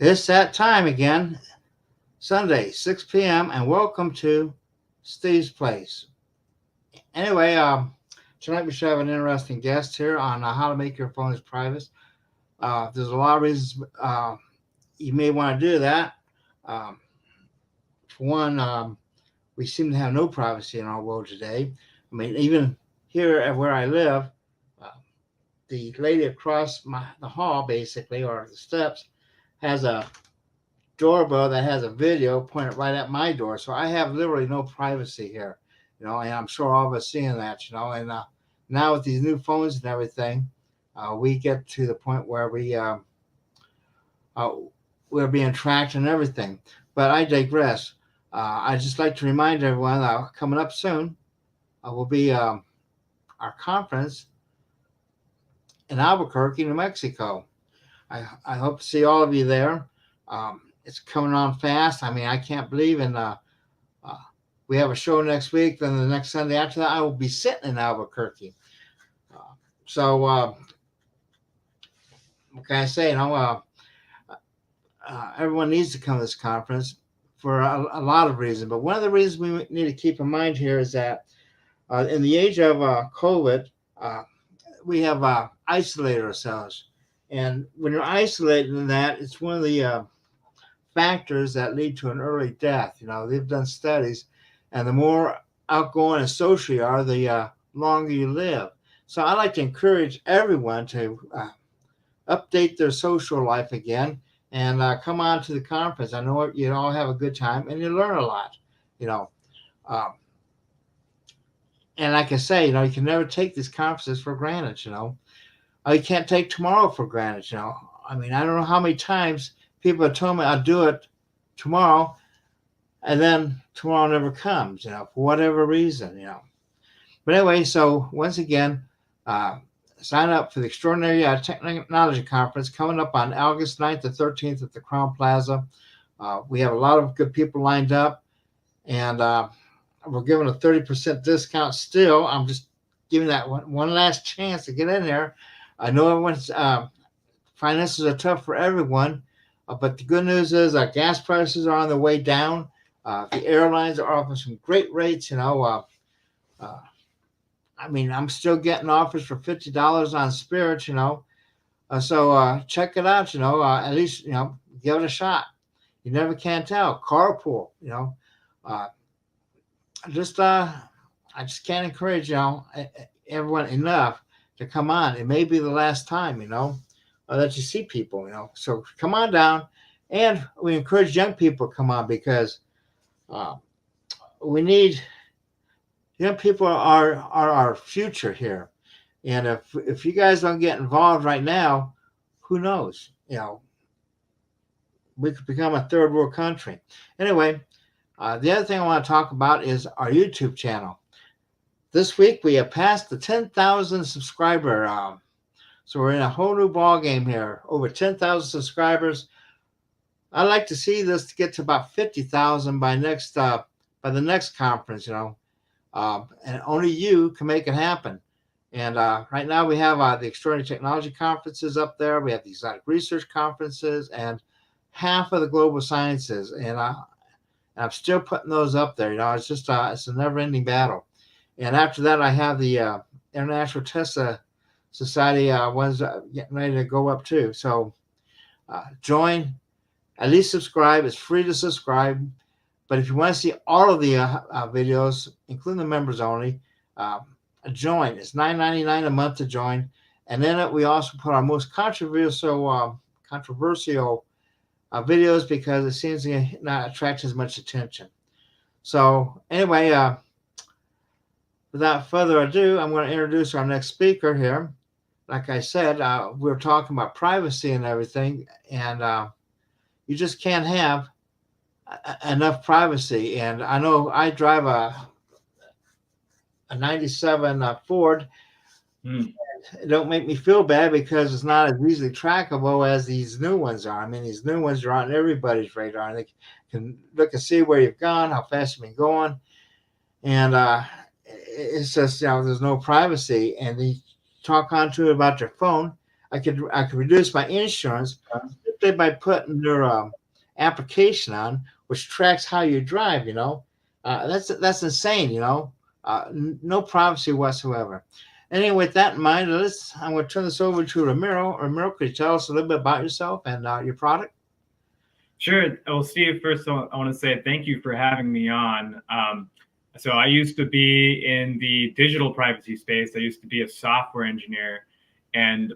It's that time again, Sunday, 6 p.m., and welcome to Steve's Place. Anyway, tonight we should have an interesting guest here on how to make your phones private. There's a lot of reasons you may want to do that. Um, for one, we seem to have no privacy in our world today. I mean, even here at where I live, uh, the lady across the hall, basically, or the steps, has a doorbell that has a video pointed right at my door. So I have literally no privacy here, and I'm sure all of us seeing that, and now with these new phones and everything, we get to the point where uh, we're being tracked and everything. But I digress. I just like to remind everyone coming up soon will be our conference in Albuquerque, New Mexico. I hope to see all of you there. It's coming on fast. I mean, I can't believe uh, we have a show next week. Then the next Sunday after that, I will be sitting in Albuquerque. Uh, so, what can I say? Everyone needs to come to this conference for a lot of reasons. But one of the reasons we need to keep in mind here is that in the age of COVID, uh, we have isolated ourselves. And when you're isolated in that, it's one of the factors that lead to an early death. They've done studies, and the more outgoing and social you are, the longer you live. So I like to encourage everyone to update their social life again and come on to the conference. I know you all have a good time and you learn a lot. You know, um, and like I say, you can never take these conferences for granted. You can't take tomorrow for granted. I mean, I don't know how many times people have told me I'll do it tomorrow, and then tomorrow never comes, for whatever reason. But anyway, so once again, uh, sign up for the Extraordinary Technology Conference coming up on August 9th to 13th at the Crown Plaza. We have a lot of good people lined up, and we're giving a 30% discount still. I'm just giving that one last chance to get in there. I know everyone's finances are tough for everyone, but the good news is gas prices are on the way down. The airlines are offering some great rates. Uh, I mean, I'm still getting offers for $50 on Spirit. So check it out. At least give it a shot. You never can tell. Carpool. Uh, just I just can't encourage everyone enough to come on. It may be the last time. That you see people. So come on down, and we encourage young people to come on because uh, we need young people are our future here. And if you guys don't get involved right now, who knows? We could become a third world country. Anyway, the other thing I want to talk about is our YouTube channel. This week we have passed the 10,000 subscriber. So we're in a whole new ball game here. Over 10,000 subscribers. I'd like to see this to get to about 50,000 by the next conference. And only you can make it happen. And right now we have the Extraordinary Technology Conferences up there. We have the Exotic Research Conferences and half of the Global Sciences. And I'm still putting those up there. It's just it's a never-ending battle. And after that, I have the International Tesla Society ones getting ready to go up too. So join, at least subscribe. It's free to subscribe. But if you want to see all of the videos, including the members only, join. It's $9.99 a month to join. And then we also put our most controversial videos because it seems to not attract as much attention. So anyway, without further ado, I'm going to introduce our next speaker here. Like I said, we're talking about privacy and everything, and you just can't have enough privacy. And I know I drive a 97 Ford. It don't make me feel bad because it's not as easily trackable as these new ones are. I mean, these new ones are on everybody's radar. They can look and see where you've gone, how fast you've been going, and it's just there's no privacy. And they talk on to it about your phone. I could reduce my insurance simply by putting their application on, which tracks how you drive. That's insane. No privacy whatsoever. Anyway, with that in mind, I'm going to turn this over to Ramiro. Ramiro, could you tell us a little bit about yourself and your product? Sure. Well, Steve, first I want to say thank you for having me on. So I used to be in the digital privacy space. I used to be a software engineer, and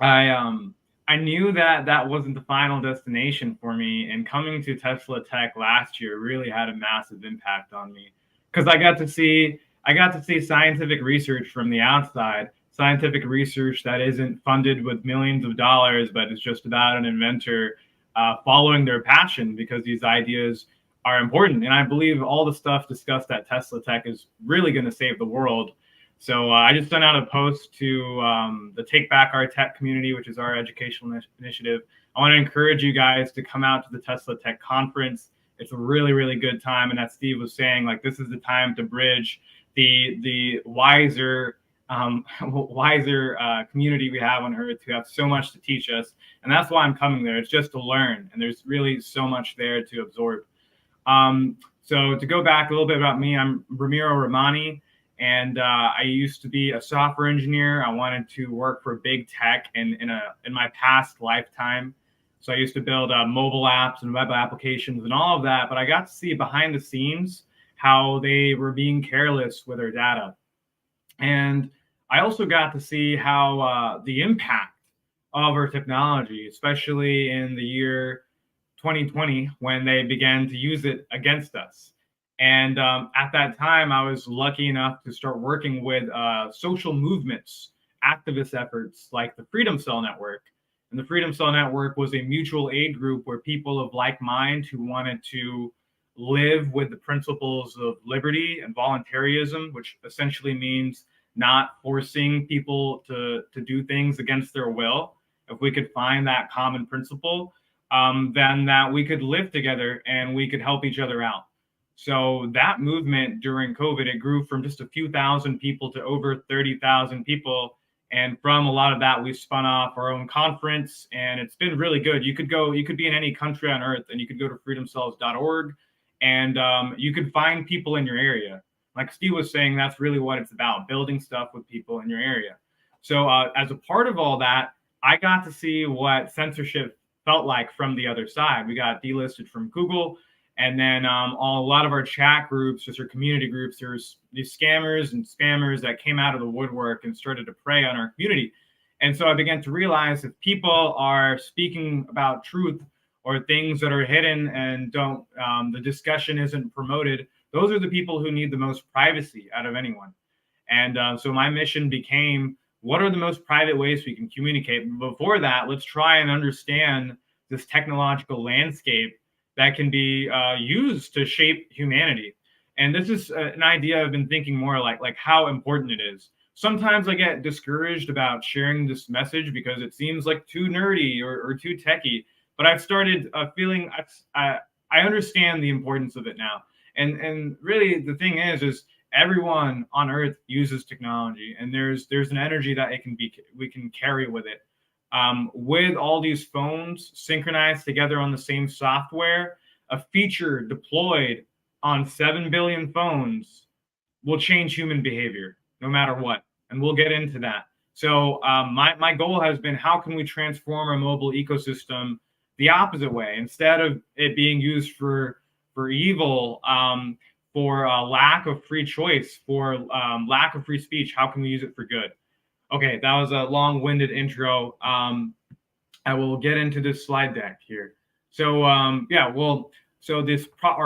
I knew that that wasn't the final destination for me. And coming to Tesla Tech last year really had a massive impact on me because I got to see scientific research from the outside, scientific research that isn't funded with millions of dollars, but is just about an inventor following their passion because these ideas are important. And I believe all the stuff discussed at Tesla Tech is really going to save the world. So I just sent out a post to the Take Back Our Tech community, which is our educational initiative. I want to encourage you guys to come out to the Tesla Tech conference. It's a really, really good time. And as Steve was saying, like, this is the time to bridge the wiser community we have on Earth who have so much to teach us. And that's why I'm coming there. It's just to learn. And there's really so much there to absorb. So to go back a little bit about me, I'm Ramiro Romani. And I used to be a software engineer. I wanted to work for big tech in my past lifetime. So I used to build mobile apps and web applications and all of that. But I got to see behind the scenes how they were being careless with their data. And I also got to see how the impact of our technology, especially in the year 2020, when they began to use it against us. And at that time, I was lucky enough to start working with social movements, activist efforts like the Freedom Cell Network. And the Freedom Cell Network was a mutual aid group where people of like mind who wanted to live with the principles of liberty and voluntarism, which essentially means not forcing people to do things against their will. If we could find that common principle, then that we could live together and we could help each other out. So that movement during COVID, it grew from just a few thousand people to over 30,000 people. And from a lot of that, we spun off our own conference, and it's been really good. You could be in any country on Earth, and you could go to freedomcells.org, and you could find people in your area. Like Steve was saying, that's really what it's about, building stuff with people in your area. So as a part of all that, I got to see what censorship felt like from the other side. We got delisted from Google. And then a lot of our chat groups, just our community groups, there's these scammers and spammers that came out of the woodwork and started to prey on our community. And so I began to realize if people are speaking about truth or things that are hidden and don't, the discussion isn't promoted, those are the people who need the most privacy out of anyone. And so my mission became, what are the most private ways we can communicate? But before that, let's try and understand this technological landscape that can be used to shape humanity. And this is an idea I've been thinking more like how important it is. Sometimes I get discouraged about sharing this message because it seems like too nerdy or too techy. But I've started feeling I understand the importance of it now. And really the thing is everyone on Earth uses technology, and there's an energy that we can carry with it. With all these phones synchronized together on the same software, a feature deployed on 7 billion phones will change human behavior no matter what. And we'll get into that. So my goal has been, how can we transform our mobile ecosystem the opposite way? Instead of it being used for evil, for lack of free choice, for lack of free speech, how can we use it for good? Okay, that was a long-winded intro. I will get into this slide deck here. So our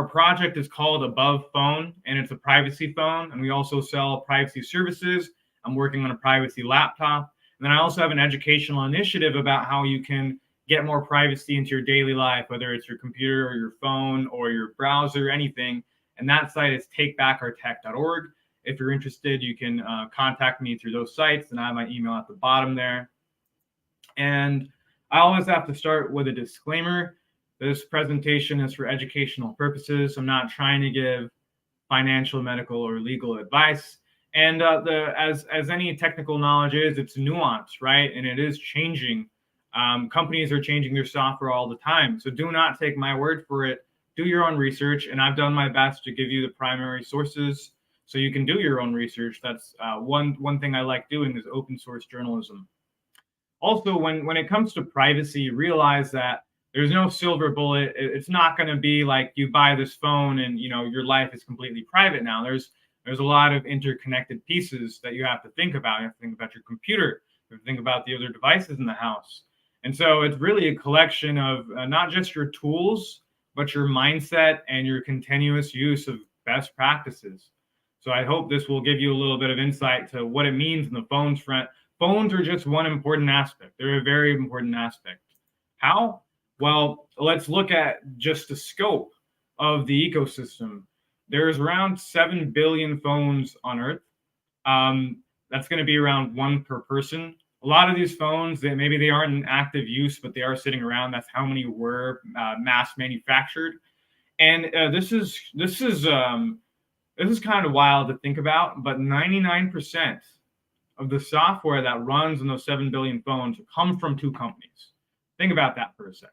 project is called Above Phone, and it's a privacy phone, and we also sell privacy services. I'm working on a privacy laptop. And then I also have an educational initiative about how you can get more privacy into your daily life, whether it's your computer or your phone or your browser, anything. And that site is takebackourtech.org. If you're interested, you can contact me through those sites, and I have my email at the bottom there. And I always have to start with a disclaimer. This presentation is for educational purposes. I'm not trying to give financial, medical, or legal advice. And as any technical knowledge is, it's nuanced, right? And it is changing Companies are changing their software all the time. So do not take my word for it. Do your own research. And I've done my best to give you the primary sources so you can do your own research. That's one thing I like doing is open source journalism. Also, when it comes to privacy, realize that there's no silver bullet. It's not going to be like you buy this phone and your life is completely private now. There's a lot of interconnected pieces that you have to think about. You have to think about your computer. You have to think about the other devices in the house. And so it's really a collection of not just your tools, but your mindset and your continuous use of best practices. So I hope this will give you a little bit of insight to what it means in the phones front. Phones are just one important aspect. They're a very important aspect. How? Well, let's look at just the scope of the ecosystem. There's around 7 billion phones on Earth. That's going to be around one per person. A lot of these phones, maybe they aren't in active use, but they are sitting around. That's how many were mass manufactured. And this is kind of wild to think about, but 99% of the software that runs on those 7 billion phones come from 2 companies. Think about that for a second.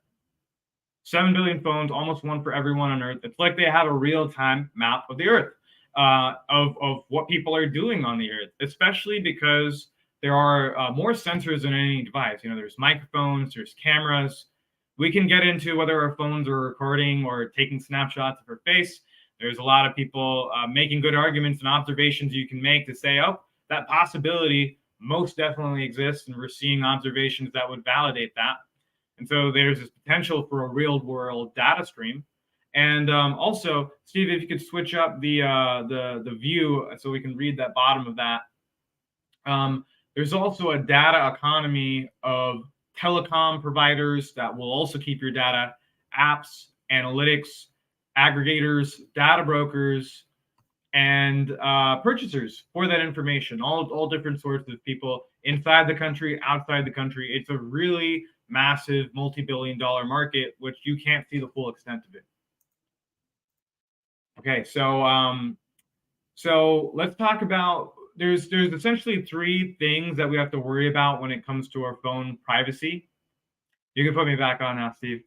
7 billion phones, almost one for everyone on Earth. It's like they have a real-time map of the Earth, of what people are doing on the Earth, especially because there are more sensors than any device. There's microphones, there's cameras. We can get into whether our phones are recording or taking snapshots of our face. There's a lot of people making good arguments and observations you can make to say, oh, that possibility most definitely exists, and we're seeing observations that would validate that. And so there's this potential for a real-world data stream. And also, Steve, if you could switch up the view so we can read that bottom of that. There's also a data economy of telecom providers that will also keep your data, apps, analytics, aggregators, data brokers, and purchasers for that information, all different sorts of people inside the country, outside the country. It's a really massive multi-billion-dollar market, which you can't see the full extent of it. Okay, so let's talk about, there's essentially 3 things that we have to worry about when it comes to our phone privacy. You can put me back on now, Steve.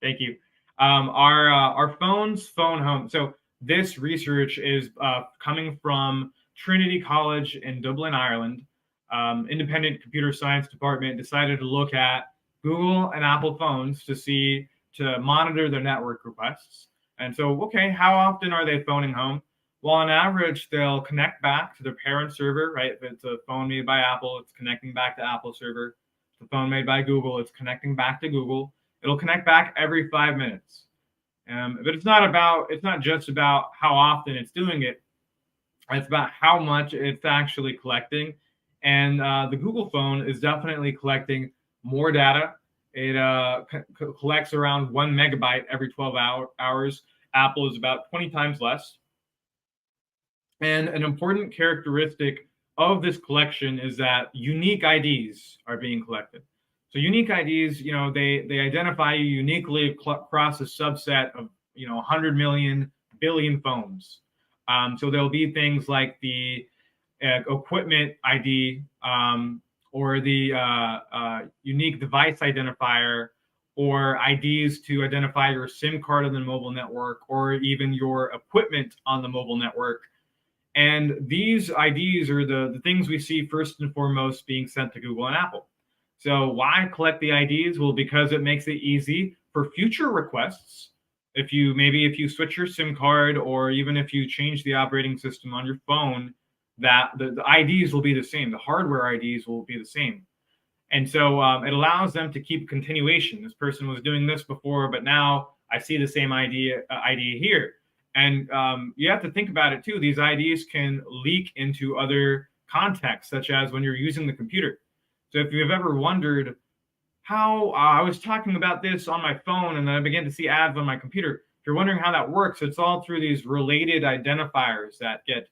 Thank you. Our phones, phone home. So this research is coming from Trinity College in Dublin, Ireland. Independent computer science department decided to look at Google and Apple phones to monitor their network requests. And so, okay, how often are they phoning home? Well, on average, they'll connect back to their parent server, right? If it's a phone made by Apple, it's connecting back to Apple server. If it's a phone made by Google, it's connecting back to Google. It'll connect back every 5 minutes. But it's not just about how often it's doing it. It's about how much it's actually collecting. And the Google phone is definitely collecting more data. It collects around 1 megabyte every 12 hours. Apple is about 20 times less. And an important characteristic of this collection is that unique IDs are being collected. So unique IDs, they identify you uniquely across a subset of 100 million billion phones. So there'll be things like the equipment ID, or the unique device identifier, or IDs to identify your SIM card on the mobile network, or even your equipment on the mobile network. And these IDs are the things we see first and foremost being sent to Google and Apple. So why collect the IDs? Well, because it makes it easy for future requests. If you switch your SIM card, or even if you change the operating system on your phone, that the IDs will be the same. The hardware IDs will be the same. And so it allows them to keep continuation. This person was doing this before, but now I see the same ID here. And you have to think about it too. These IDs can leak into other contexts, such as when you're using the computer. So if you've ever wondered how I was talking about this on my phone and then I began to see ads on my computer, if you're wondering how that works, it's all through these related identifiers that get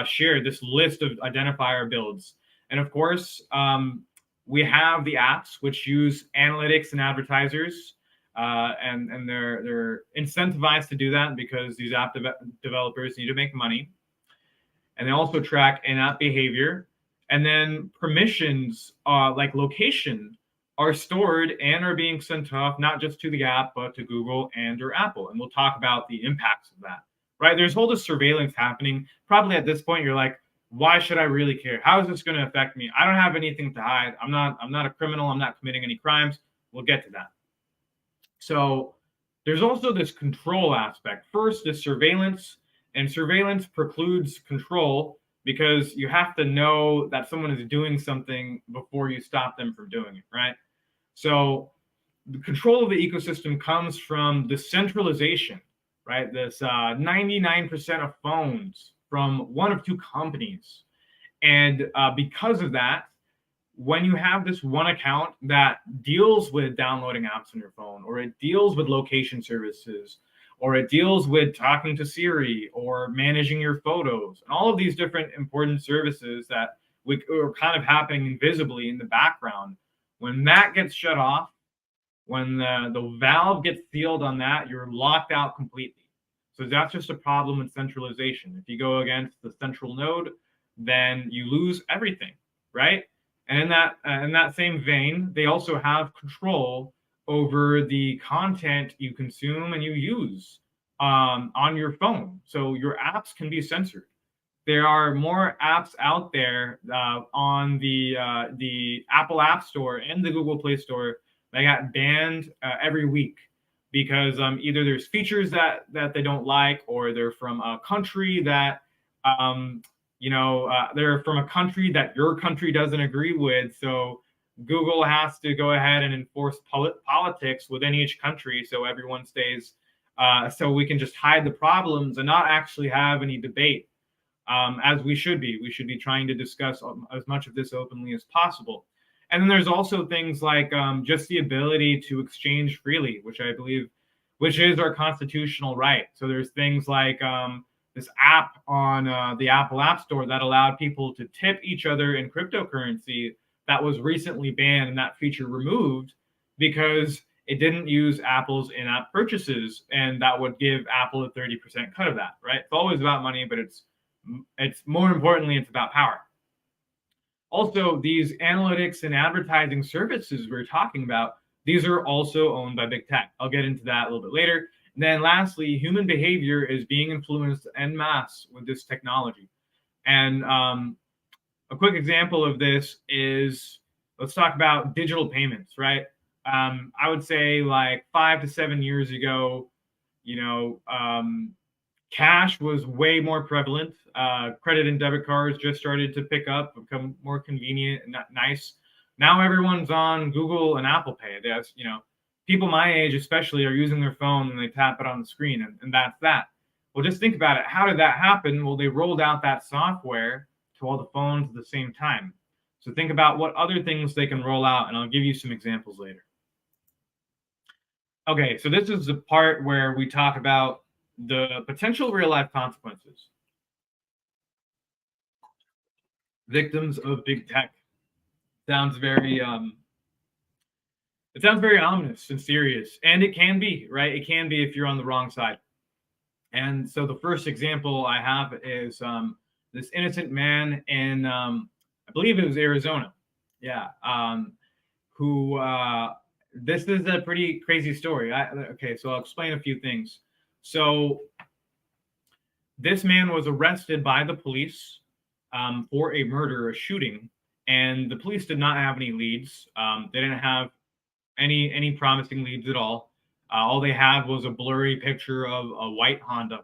shared, this list of identifier builds. And of course, we have the apps which use analytics and advertisers, and they're incentivized to do that because these app developers need to make money. And they also track in-app behavior. And then permissions, like location, are stored and are being sent off not just to the app, but to Google and or Apple. And we'll talk about the impacts of that, right? There's all this surveillance happening. Probably at this point, you're like, why should I really care? How is this going to affect me? I don't have anything to hide. I'm not a criminal. I'm not committing any crimes. We'll get to that. So there's also this control aspect. First, this surveillance, and surveillance precludes control because you have to know that someone is doing something before you stop them from doing it, right? So the control of the ecosystem comes from the centralization, right? This 99% of phones from one of two companies. And because of that, when you have this one account that deals with downloading apps on your phone, or it deals with location services, or it deals with talking to Siri or managing your photos, and all of these different important services that are kind of happening invisibly in the background, when that gets shut off, when the valve gets sealed on that, you're locked out completely. So that's just a problem with centralization. If you go against the central node, then you lose everything, right? And in that same vein, they also have control over the content you consume and you use on your phone. So your apps can be censored. There are more apps out there on the Apple App Store and the Google Play Store that got banned every week because either there's features that they don't like, or they're from a country that they're from a country that your country doesn't agree with. So Google has to go ahead and enforce politics within each country, so everyone stays. So we can just hide the problems and not actually have any debate. As we should be. We should be trying to discuss as much of this openly as possible. And then there's also things like just the ability to exchange freely, which I believe, which is our constitutional right. So there's things like this app on the Apple App Store that allowed people to tip each other in cryptocurrency that was recently banned, and that feature removed because it didn't use Apple's in-app purchases, and that would give Apple a 30% cut of that, right? It's always about money, but it's more importantly, it's about power. Also, these analytics and advertising services we're talking about, these are also owned by big tech. I'll get into that a little bit later. And then lastly, human behavior is being influenced en masse with this technology. And a quick example of this is, let's talk about digital payments, right? I would say like 5 to 7 years ago, cash was way more prevalent. Credit and debit cards just started to pick up, become more convenient and nice. Now everyone's on Google and Apple Pay. There's, people my age especially are using their phone and they tap it on the screen, and that's that. Well, just think about it. How did that happen? Well, they rolled out that software to all the phones at the same time. So think about what other things they can roll out, and I'll give you some examples later. Okay, so this is the part where we talk about the potential real-life consequences. Victims of big tech. Sounds very it sounds very ominous and serious, and it can be, right? It can be if you're on the wrong side. And so the first example I have is this innocent man in I believe it was Arizona. Yeah. Who this is a pretty crazy story. Okay, so I'll explain a few things. So this man was arrested by the police for a murder, a shooting, and the police did not have any leads. They didn't have any promising leads at all. All they had was a blurry picture of a white Honda.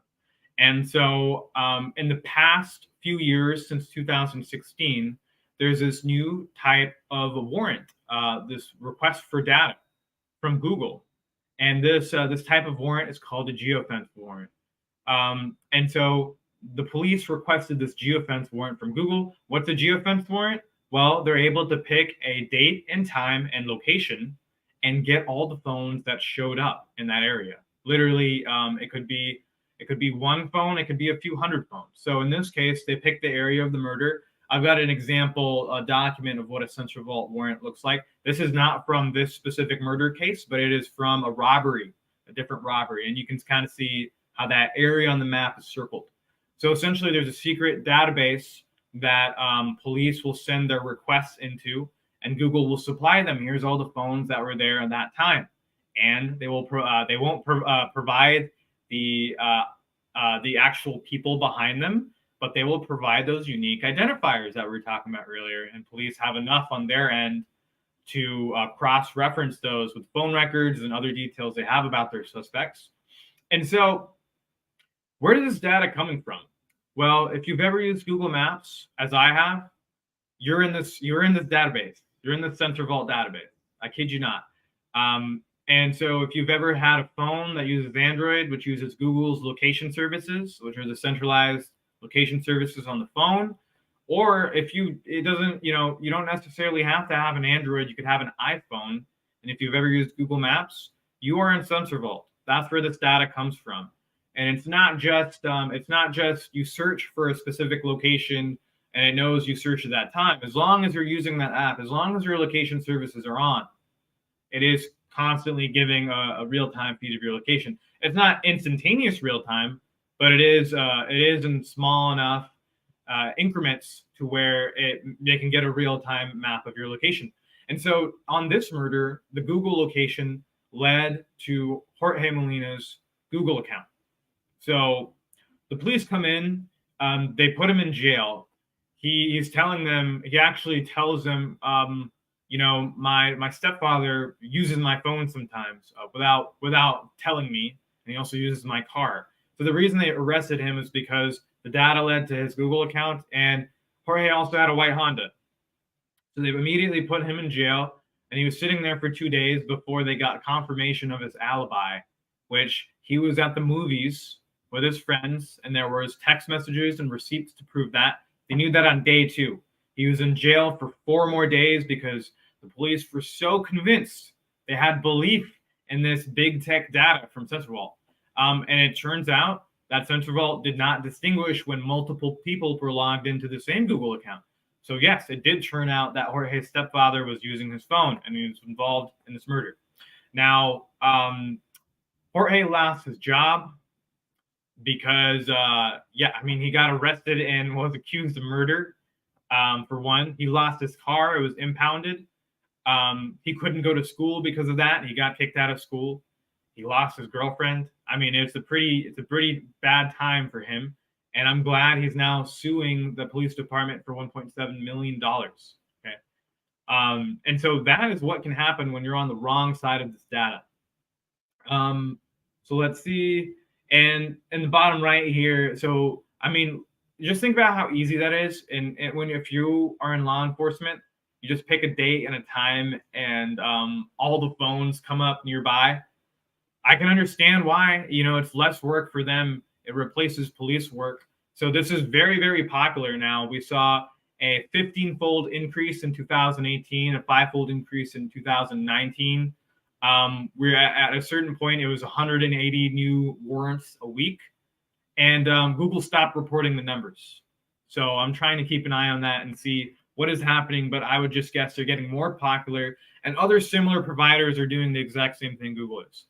And so in the past few years, since 2016, there's this new type of a warrant, this request for data from Google. And this type of warrant is called a geofence warrant. And so the police requested this geofence warrant from Google. What's a geofence warrant? Well, they're able to pick a date and time and location and get all the phones that showed up in that area. Literally, it could be one phone, it could be a few hundred phones. So in this case, they picked the area of the murder. I've got an example, a document of what a central vault warrant looks like. This is not from this specific murder case, but it is from a robbery, a different robbery. And you can kind of see how that area on the map is circled. So essentially, there's a secret database that police will send their requests into, and Google will supply them. Here's all the phones that were there at that time, and they won't provide the actual people behind them, but they will provide those unique identifiers that we were talking about earlier. And police have enough on their end to cross-reference those with phone records and other details they have about their suspects. And so, where is this data coming from? Well, if you've ever used Google Maps, as I have, you're in this database. You're in the Sensor Vault database. I kid you not. And so if you've ever had a phone that uses Android, which uses Google's location services, which are the centralized location services on the phone, or if you don't necessarily have to have an Android, you could have an iPhone. And if you've ever used Google Maps, you are in Sensor Vault. That's where this data comes from. And it's not just you search for a specific location and it knows you searched at that time. As long as you're using that app, as long as your location services are on, it is constantly giving a real-time feed of your location. It's not instantaneous real-time, but it is in small enough increments to where they can get a real-time map of your location. And so on this murder, the Google location led to Jorge Molina's Google account. So the police come in, they put him in jail. He actually tells them, my stepfather uses my phone sometimes without telling me, and he also uses my car. So the reason they arrested him is because the data led to his Google account, and Jorge also had a white Honda. So they immediately put him in jail, and he was sitting there for 2 days before they got confirmation of his alibi, which he was at the movies with his friends, and there was text messages and receipts to prove that. They knew that on day 2. He was in jail for 4 more days because the police were so convinced, they had belief in this big tech data from Sensor Vault. And it turns out that Sensor Vault did not distinguish when multiple people were logged into the same Google account. So yes, it did turn out that Jorge's stepfather was using his phone and he was involved in this murder. Now, Jorge lost his job because, he got arrested and was accused of murder. For one, he lost his car. It was impounded. He couldn't go to school because of that. He got kicked out of school. He lost his girlfriend. I mean, it's a pretty bad time for him. And I'm glad he's now suing the police department for $1.7 million. Okay. And so that is what can happen when you're on the wrong side of this data. So let's see. And in the bottom right here, so, just think about how easy that is. And if you are in law enforcement, you just pick a date and a time and all the phones come up nearby. I can understand why, it's less work for them. It replaces police work. So this is very, very popular now. We saw a 15-fold increase in 2018, a 5-fold increase in 2019. We're at a certain point, it was 180 new warrants a week. And Google stopped reporting the numbers. So I'm trying to keep an eye on that and see what is happening. But I would just guess they're getting more popular. And other similar providers are doing the exact same thing Google is.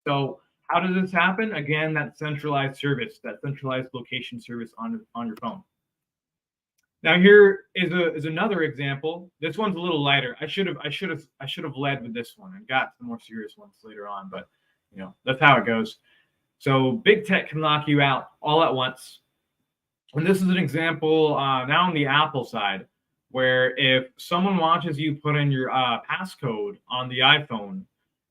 So how does this happen? Again, that centralized service, that centralized location service on your phone. Now here is another example. This one's a little lighter. I should have led with this one and got the more serious ones later on. But that's how it goes. So big tech can lock you out all at once. And this is an example now on the Apple side, where if someone watches you put in your passcode on the iPhone,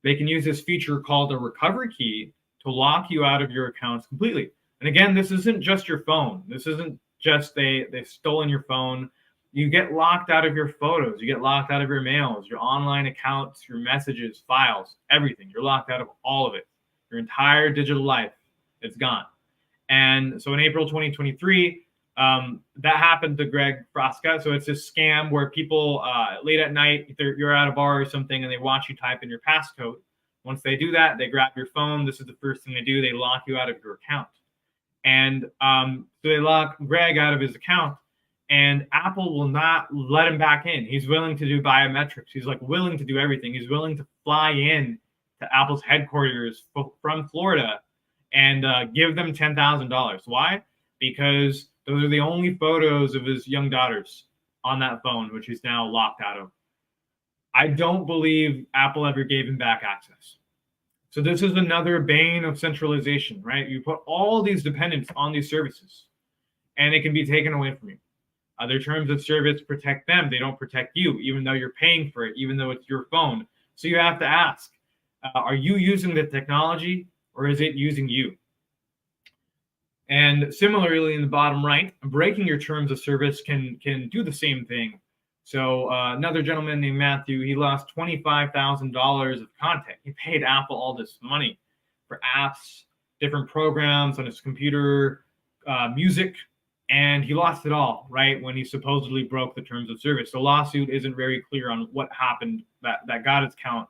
they can use this feature called a recovery key to lock you out of your accounts completely. And again, this isn't just your phone. This isn't just they've stolen your phone. You get locked out of your photos. You get locked out of your mails, your online accounts, your messages, files, everything. You're locked out of all of it. Your entire digital life, it's gone. And so in April 2023, that happened to Greg Frasca. So it's a scam where people late at night, you're at a bar or something, and they watch you type in your passcode. Once they do that, they grab your phone. This is the first thing they do. They lock you out of your account. And so they lock Greg out of his account, and Apple will not let him back in. He's willing to do biometrics. He's willing to do everything. He's willing to fly in to Apple's headquarters from Florida and give them $10,000. Why? Because Those are the only photos of his young daughters on that phone, which he's now locked out of. I don't believe Apple ever gave him back access. So this is another bane of centralization, right? You put all these dependents on these services, and it can be taken away from you. Their terms of service protect them. They don't protect you, even though you're paying for it, even though it's your phone. So you have to ask, are you using the technology or is it using you? And similarly, in the bottom right, breaking your terms of service can do the same thing. So another gentleman named Matthew, he lost $25,000 of content. He paid Apple all this money for apps, different programs on his computer, music, and he lost it all, right, when he supposedly broke the terms of service. The lawsuit isn't very clear on what happened that got his account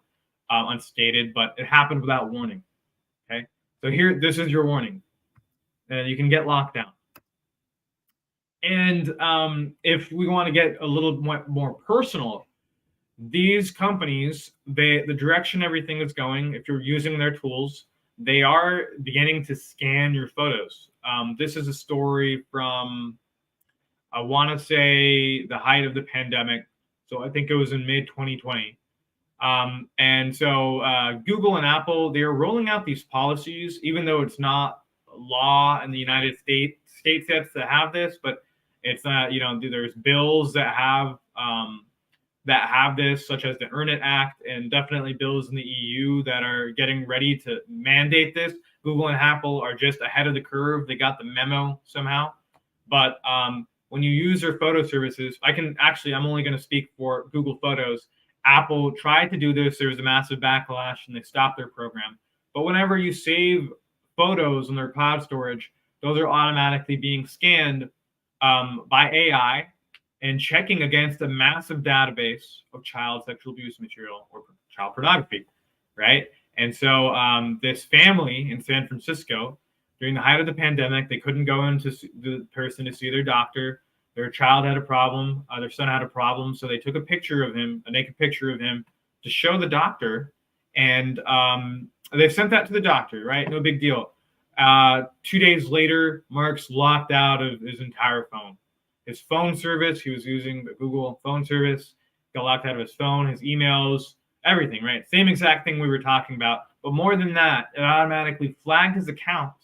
unstated, but it happened without warning, okay? So here, this is your warning. You can get locked down. And if we want to get a little more personal, these companies, the direction everything is going, if you're using their tools, they are beginning to scan your photos. This is a story from, I want to say, the height of the pandemic. So I think it was in mid-2020. And so Google and Apple, they're rolling out these policies, even though it's not law in the United States yet to have this, but it's not, there's bills that have this, such as the Earn It Act, and definitely bills in the EU that are getting ready to mandate this. Google and Apple are just ahead of the curve. They got the memo somehow. But when you use their photo services, I'm only going to speak for Google Photos. Apple tried to do this. There was a massive backlash and they stopped their program. But whenever you save photos in their cloud storage, those are automatically being scanned by AI and checking against a massive database of child sexual abuse material or child pornography, right? And so this family in San Francisco, during the height of the pandemic, they couldn't go into the person to see their doctor. Their child had a problem. Their son had a problem. So they took a picture of him, a naked picture of him, to show the doctor. And they sent that to the doctor, right? No big deal. 2 days later, Mark's locked out of his entire phone. His phone service, he was using the Google phone service, got locked out of his phone, his emails, everything, right? Same exact thing we were talking about. But more than that, it automatically flagged his account,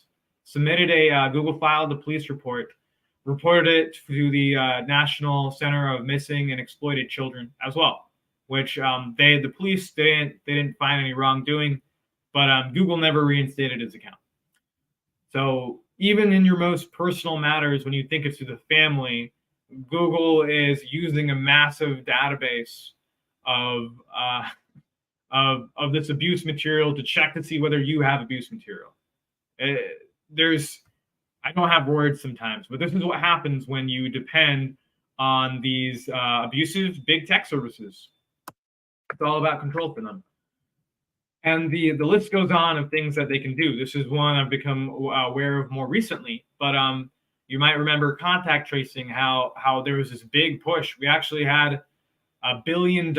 submitted a Google filed a police report, reported it to the National Center of Missing and Exploited Children as well, which the police didn't find any wrongdoing, but Google never reinstated his account. So even in your most personal matters, when you think it's to the family, Google is using a massive database of this abuse material to check to see whether you have abuse material. I don't have words sometimes, but this is what happens when you depend on these abusive big tech services. It's all about control for them. And the list goes on of things that they can do. This is one I've become aware of more recently. But you might remember contact tracing, how there was this big push. We actually had $1 billion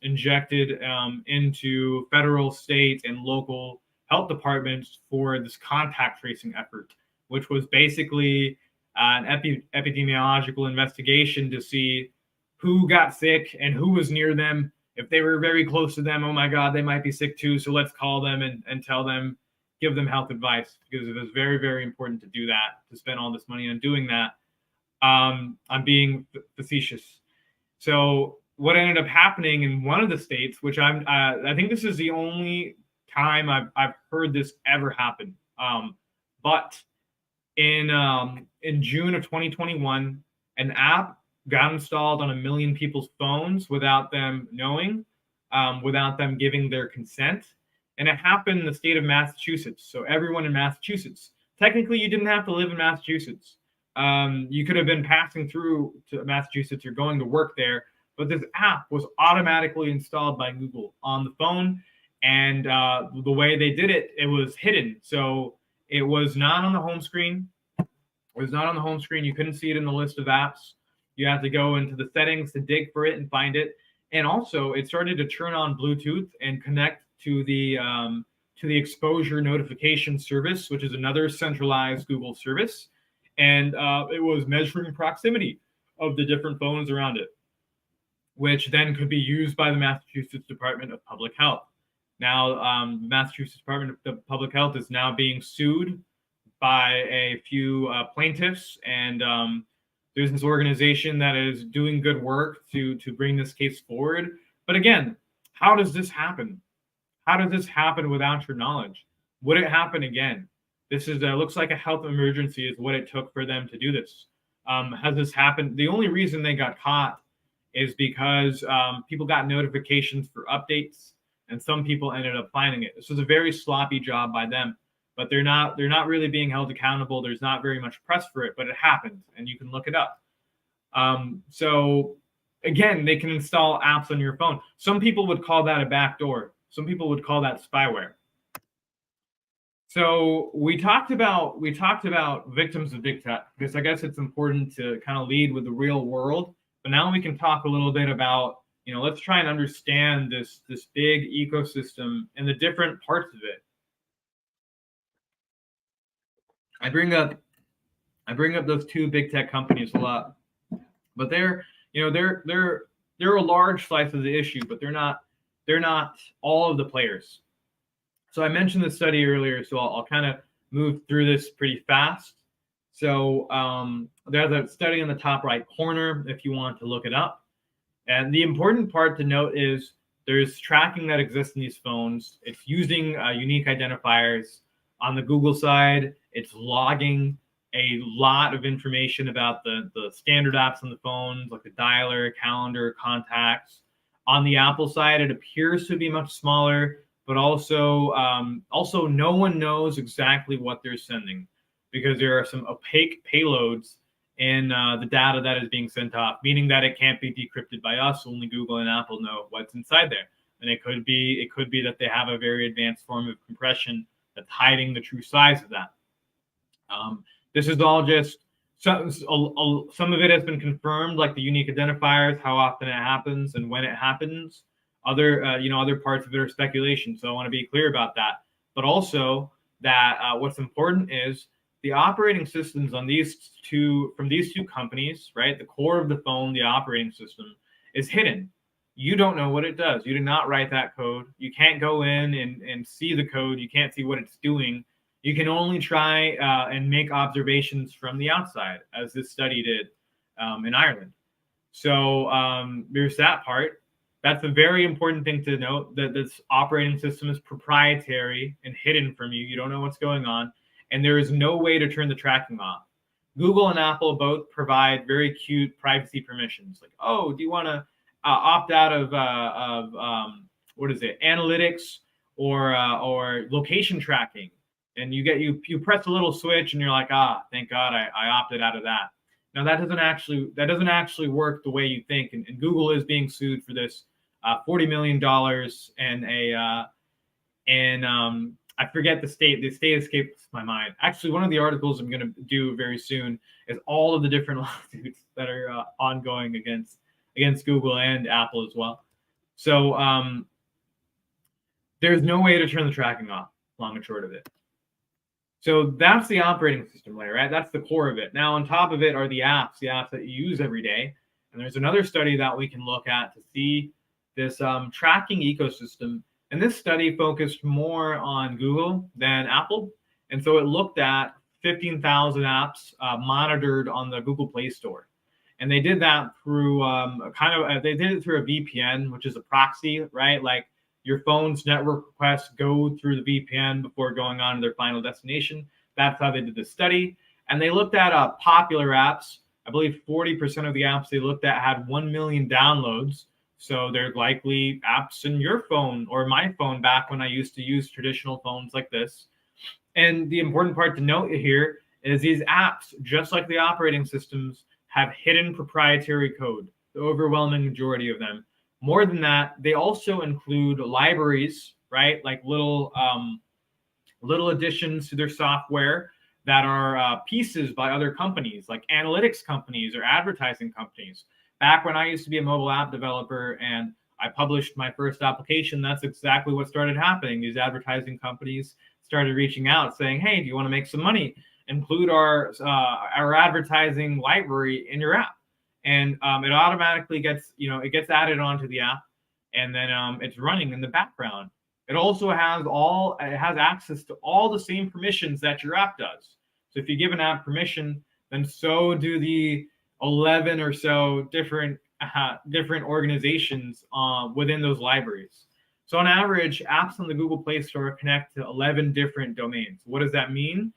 injected into federal, state, and local health departments for this contact tracing effort, which was basically an epidemiological investigation to see who got sick and who was near them. If they were very close to them, oh my God, they might be sick too. So let's call them and tell them, give them health advice, because it was very, very important to do that, to spend all this money on doing that. I'm being facetious. So what ended up happening in one of the states, which I think this is the only time I've heard this ever happen. But in June of 2021, an app got installed on 1 million people's phones without them knowing, without them giving their consent. And it happened in the state of Massachusetts. So everyone in Massachusetts, technically you didn't have to live in Massachusetts. You could have been passing through to Massachusetts or going to work there, but this app was automatically installed by Google on the phone. And the way they did it, it was hidden. So it was not on the home screen. It was not on the home screen. You couldn't see it in the list of apps. You have to go into the settings to dig for it and find it. And also, it started to turn on Bluetooth and connect to the exposure notification service, which is another centralized Google service. and it was measuring proximity of the different phones around it, which then could be used by the Massachusetts Department of Public Health. Now, the Massachusetts Department of Public Health is now being sued by a few plaintiffs, and there's this organization that is doing good work to bring this case forward. But again, how does this happen? How does this happen without your knowledge? Would it happen again? This is looks like a health emergency is what it took for them to do this. Has this happened? The only reason they got caught is because people got notifications for updates, and some people ended up finding it. This was a very sloppy job by them, but they're not really being held accountable. There's not very much press for it, but it happened, and you can look it up. So again, they can install apps on your phone. Some people would call that a backdoor. Some people would call that spyware. So we talked about victims of big tech, because I guess it's important to kind of lead with the real world. But now we can talk a little bit about, let's try and understand this big ecosystem and the different parts of it. I bring up those two big tech companies a lot, but they're a large slice of the issue, but they're not all of the players. So I mentioned the study earlier, so I'll kind of move through this pretty fast. So there's a study in the top right corner if you want to look it up. And the important part to note is there's tracking that exists in these phones. It's using unique identifiers. On the Google side, it's logging a lot of information about the standard apps on the phones, like the dialer, calendar, contacts. On the Apple side, it appears to be much smaller, but also no one knows exactly what they're sending, because there are some opaque payloads in the data that is being sent off, meaning that it can't be decrypted by us. Only Google and Apple know what's inside there. And it could be that they have a very advanced form of compression that's hiding the true size of that. This is all just some of it has been confirmed, like the unique identifiers, how often it happens and when it happens. Other parts of it are speculation. So I want to be clear about that. But also that what's important is the operating systems on from these two companies, right? The core of the phone, the operating system, is hidden. You don't know what it does. You did not write that code. You can't go in and see the code. You can't see what it's doing. You can only try and make observations from the outside, as this study did in Ireland. So there's that part. That's a very important thing to note, that this operating system is proprietary and hidden from you. You don't know what's going on, and there is no way to turn the tracking off. Google and Apple both provide very cute privacy permissions, like, oh, do you want to opt out of analytics or location tracking? And you press a little switch, and you're like, thank God I opted out of that. Now that doesn't actually work the way you think, and Google is being sued for this, $40 million, and I forget the state. The state escapes my mind. Actually, one of the articles I'm going to do very soon is all of the different lawsuits that are ongoing against Google and Apple as well. So there's no way to turn the tracking off, long and short of it. So that's the operating system layer, right? That's the core of it. Now, on top of it are the apps that you use every day. And there's another study that we can look at to see this tracking ecosystem. And this study focused more on Google than Apple. And so it looked at 15,000 apps monitored on the Google Play Store. And they did that through they did it through a VPN, which is a proxy, right? Like your phone's network requests go through the VPN before going on to their final destination. That's how they did the study. And they looked at popular apps. I believe 40% of the apps they looked at had 1 million downloads. So they're likely apps in your phone or my phone back when I used to use traditional phones like this. And the important part to note here is these apps, just like the operating systems, have hidden proprietary code, the overwhelming majority of them. More than that, they also include libraries, right? Like little additions to their software that are pieces by other companies, like analytics companies or advertising companies. Back when I used to be a mobile app developer and I published my first application, that's exactly what started happening. These advertising companies started reaching out saying, hey, do you want to make some money? include our advertising library in your app, and it automatically gets it gets added onto the app, and then it's running in the background. It also has access to all the same permissions that your app does. So if you give an app permission, then so do the 11 or so different organizations within those libraries. So on average, apps on the Google Play Store connect to 11 different domains. What does that mean?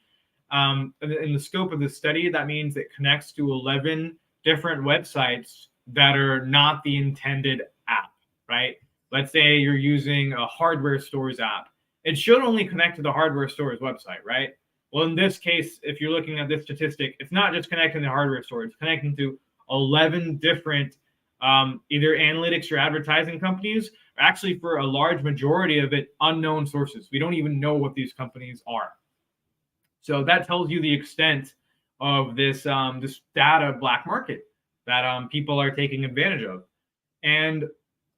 In the scope of the study, that means it connects to 11 different websites that are not the intended app, right? Let's say you're using a hardware stores app. It should only connect to the hardware stores website, right? Well, in this case, if you're looking at this statistic, it's not just connecting to the hardware store, it's connecting to 11 different either analytics or advertising companies, or actually for a large majority of it, unknown sources. We don't even know what these companies are. So that tells you the extent of this data black market that people are taking advantage of. And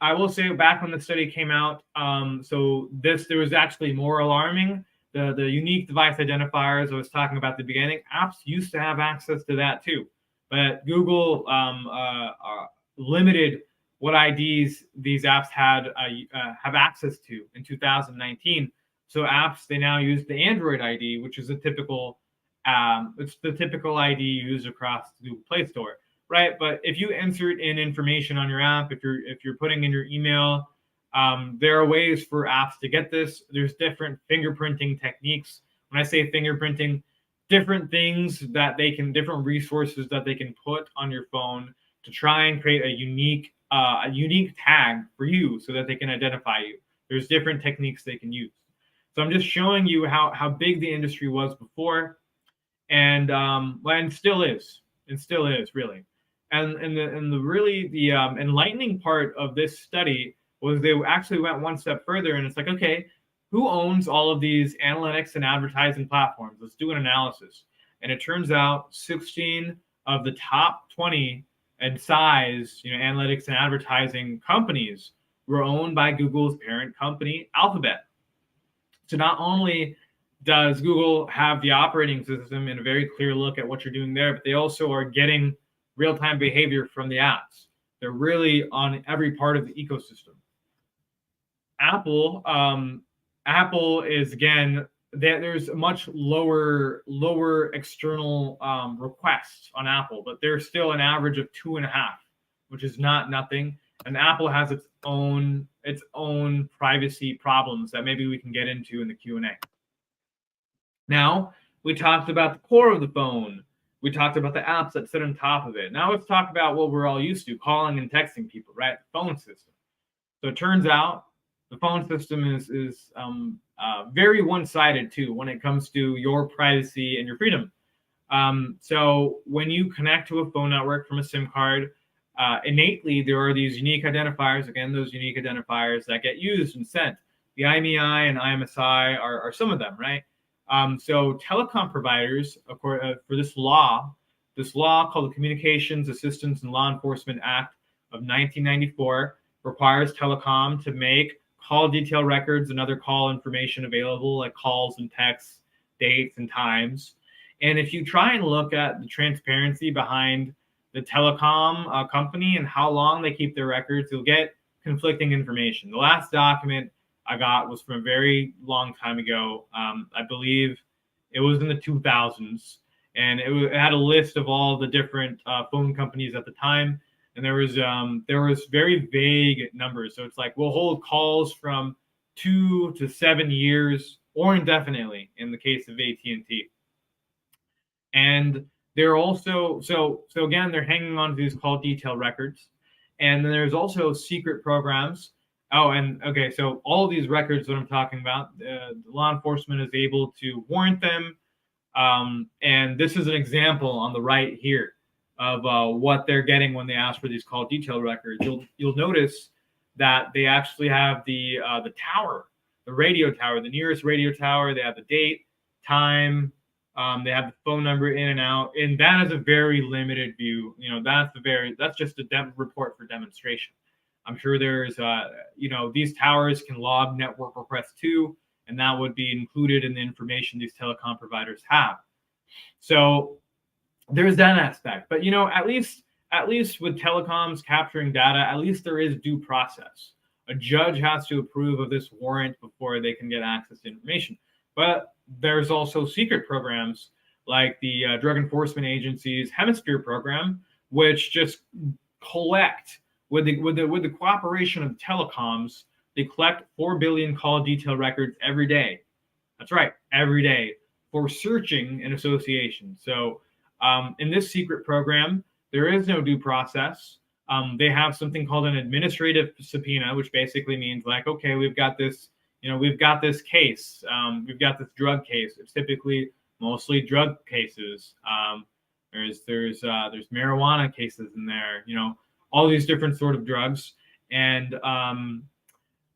I will say, back when the study came out, there was actually more alarming. The unique device identifiers I was talking about at the beginning, apps used to have access to that too, but Google limited what IDs these apps have access to in 2019. So apps, they now use the Android ID, which is it's the typical ID used across the Google Play Store, right? But if you insert in information on your app, if you're putting in your email, there are ways for apps to get this. There's different fingerprinting techniques. When I say fingerprinting, different resources that they can put on your phone to try and create a unique tag for you so that they can identify you. There's different techniques they can use. So I'm just showing you how big the industry was before, and still is really. And the enlightening part of this study was they actually went one step further, and it's like, okay, who owns all of these analytics and advertising platforms? Let's do an analysis. And it turns out 16 of the top 20 in size, analytics and advertising companies were owned by Google's parent company, Alphabet. So not only does Google have the operating system and a very clear look at what you're doing there, but they also are getting real-time behavior from the apps. They're really on every part of the ecosystem. Apple is, again, there's a much lower external requests on Apple, but there's still an average of 2.5, which is not nothing. And Apple has its own privacy problems that maybe we can get into in the Q&A. Now, we talked about the core of the phone. We talked about the apps that sit on top of it. Now let's talk about what we're all used to, calling and texting people, right? The phone system. So it turns out the phone system is very one-sided too when it comes to your privacy and your freedom. So when you connect to a phone network from a SIM card, innately there are these unique identifiers. Again, those unique identifiers that get used and sent. The IMEI and IMSI are some of them, right? So telecom providers, for this law called the Communications Assistance and Law Enforcement Act of 1994, requires telecom to make call detail records and other call information available, like calls and texts, dates and times. And if you try and look at the transparency behind the telecom company and how long they keep their records, you'll get conflicting information. The last document I got was from a very long time ago. I believe it was in the 2000s, and it had a list of all the different phone companies at the time. And there was very vague numbers. So it's like, we'll hold calls from 2 to 7 years or indefinitely in the case of AT&T. And they're also, so again, they're hanging on to these call detail records. And then there's also secret programs. Oh, and okay, so all of these records that I'm talking about, law enforcement is able to warrant them. And this is an example on the right here of what they're getting when they ask for these call detail records. You'll notice that they actually have the tower, the radio tower, the nearest radio tower. They have the date, time. They have the phone number in and out, and that is a very limited view. That's just a report for demonstration. I'm sure there's, these towers can log network requests too, and that would be included in the information these telecom providers have. So there's that aspect. But at least with telecoms capturing data, at least there is due process. A judge has to approve of this warrant before they can get access to information. But there's also secret programs like the Drug Enforcement Agency's Hemisphere program, which just collect with the cooperation of telecoms. They collect 4 billion call detail records every day. That's right, every day, for searching an association. So in this secret program, there is no due process. They have something called an administrative subpoena, which basically means like, okay, we've got this case, we've got this drug case. It's typically mostly drug cases. There's marijuana cases in there, all these different sort of drugs. And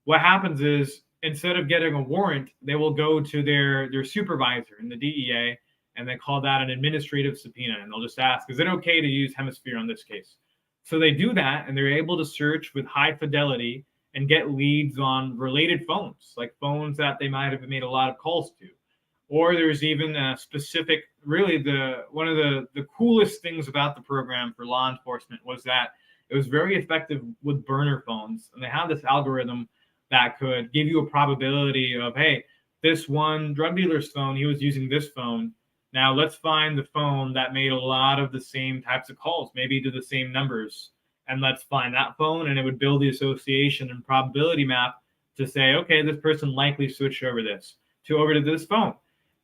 what happens is, instead of getting a warrant, they will go to their supervisor in the DEA, and they call that an administrative subpoena. And they'll just ask, is it okay to use Hemisphere on this case? So they do that, and they're able to search with high fidelity and get leads on related phones, like phones that they might have made a lot of calls to. Or there's even a specific, really one of the coolest things about the program for law enforcement was that it was very effective with burner phones. And they had this algorithm that could give you a probability of, hey, this one drug dealer's phone, he was using this phone. Now let's find the phone that made a lot of the same types of calls, maybe to the same numbers. And let's find that phone, and it would build the association and probability map to say, okay, this person likely switched over to this phone.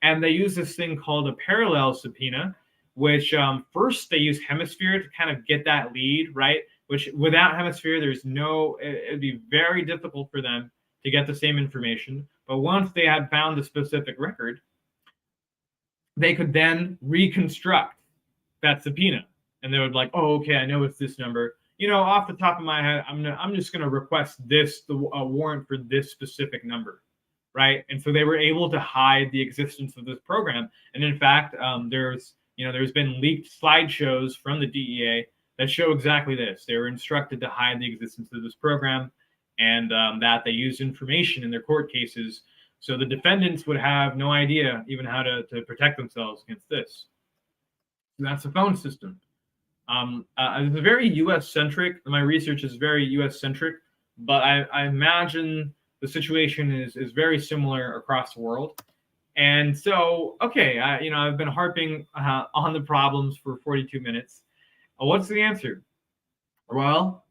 And they use this thing called a parallel subpoena, which first they use Hemisphere to kind of get that lead, right? Which without Hemisphere, it'd be very difficult for them to get the same information. But once they had found the specific record, they could then reconstruct that subpoena. And they would like, oh, okay, I know it's this number. Off the top of my head, I'm just going to request a warrant for this specific number, right? And so they were able to hide the existence of this program. And in fact, there's been leaked slideshows from the DEA that show exactly this. They were instructed to hide the existence of this program, and that they used information in their court cases, so the defendants would have no idea even how to protect themselves against this. And that's the phone system. It's very U.S.-centric. My research is very U.S.-centric, but I imagine the situation is very similar across the world. And so, okay, I've been harping on the problems for 42 minutes. What's the answer? Well,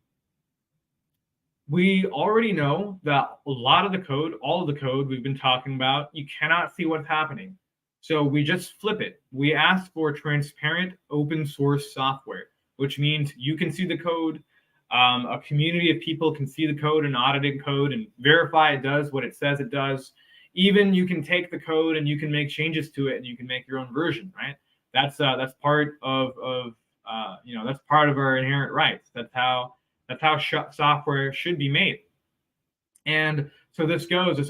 we already know that a lot of the code, all of the code we've been talking about, you cannot see what's happening. So we just flip it. We ask for transparent open source software, which means you can see the code. A community of people can see the code and audited code and verify it does what it says it does. Even you can take the code and you can make changes to it, and you can make your own version, right? That's part of that's part of our inherent rights. That's how software should be made. And so this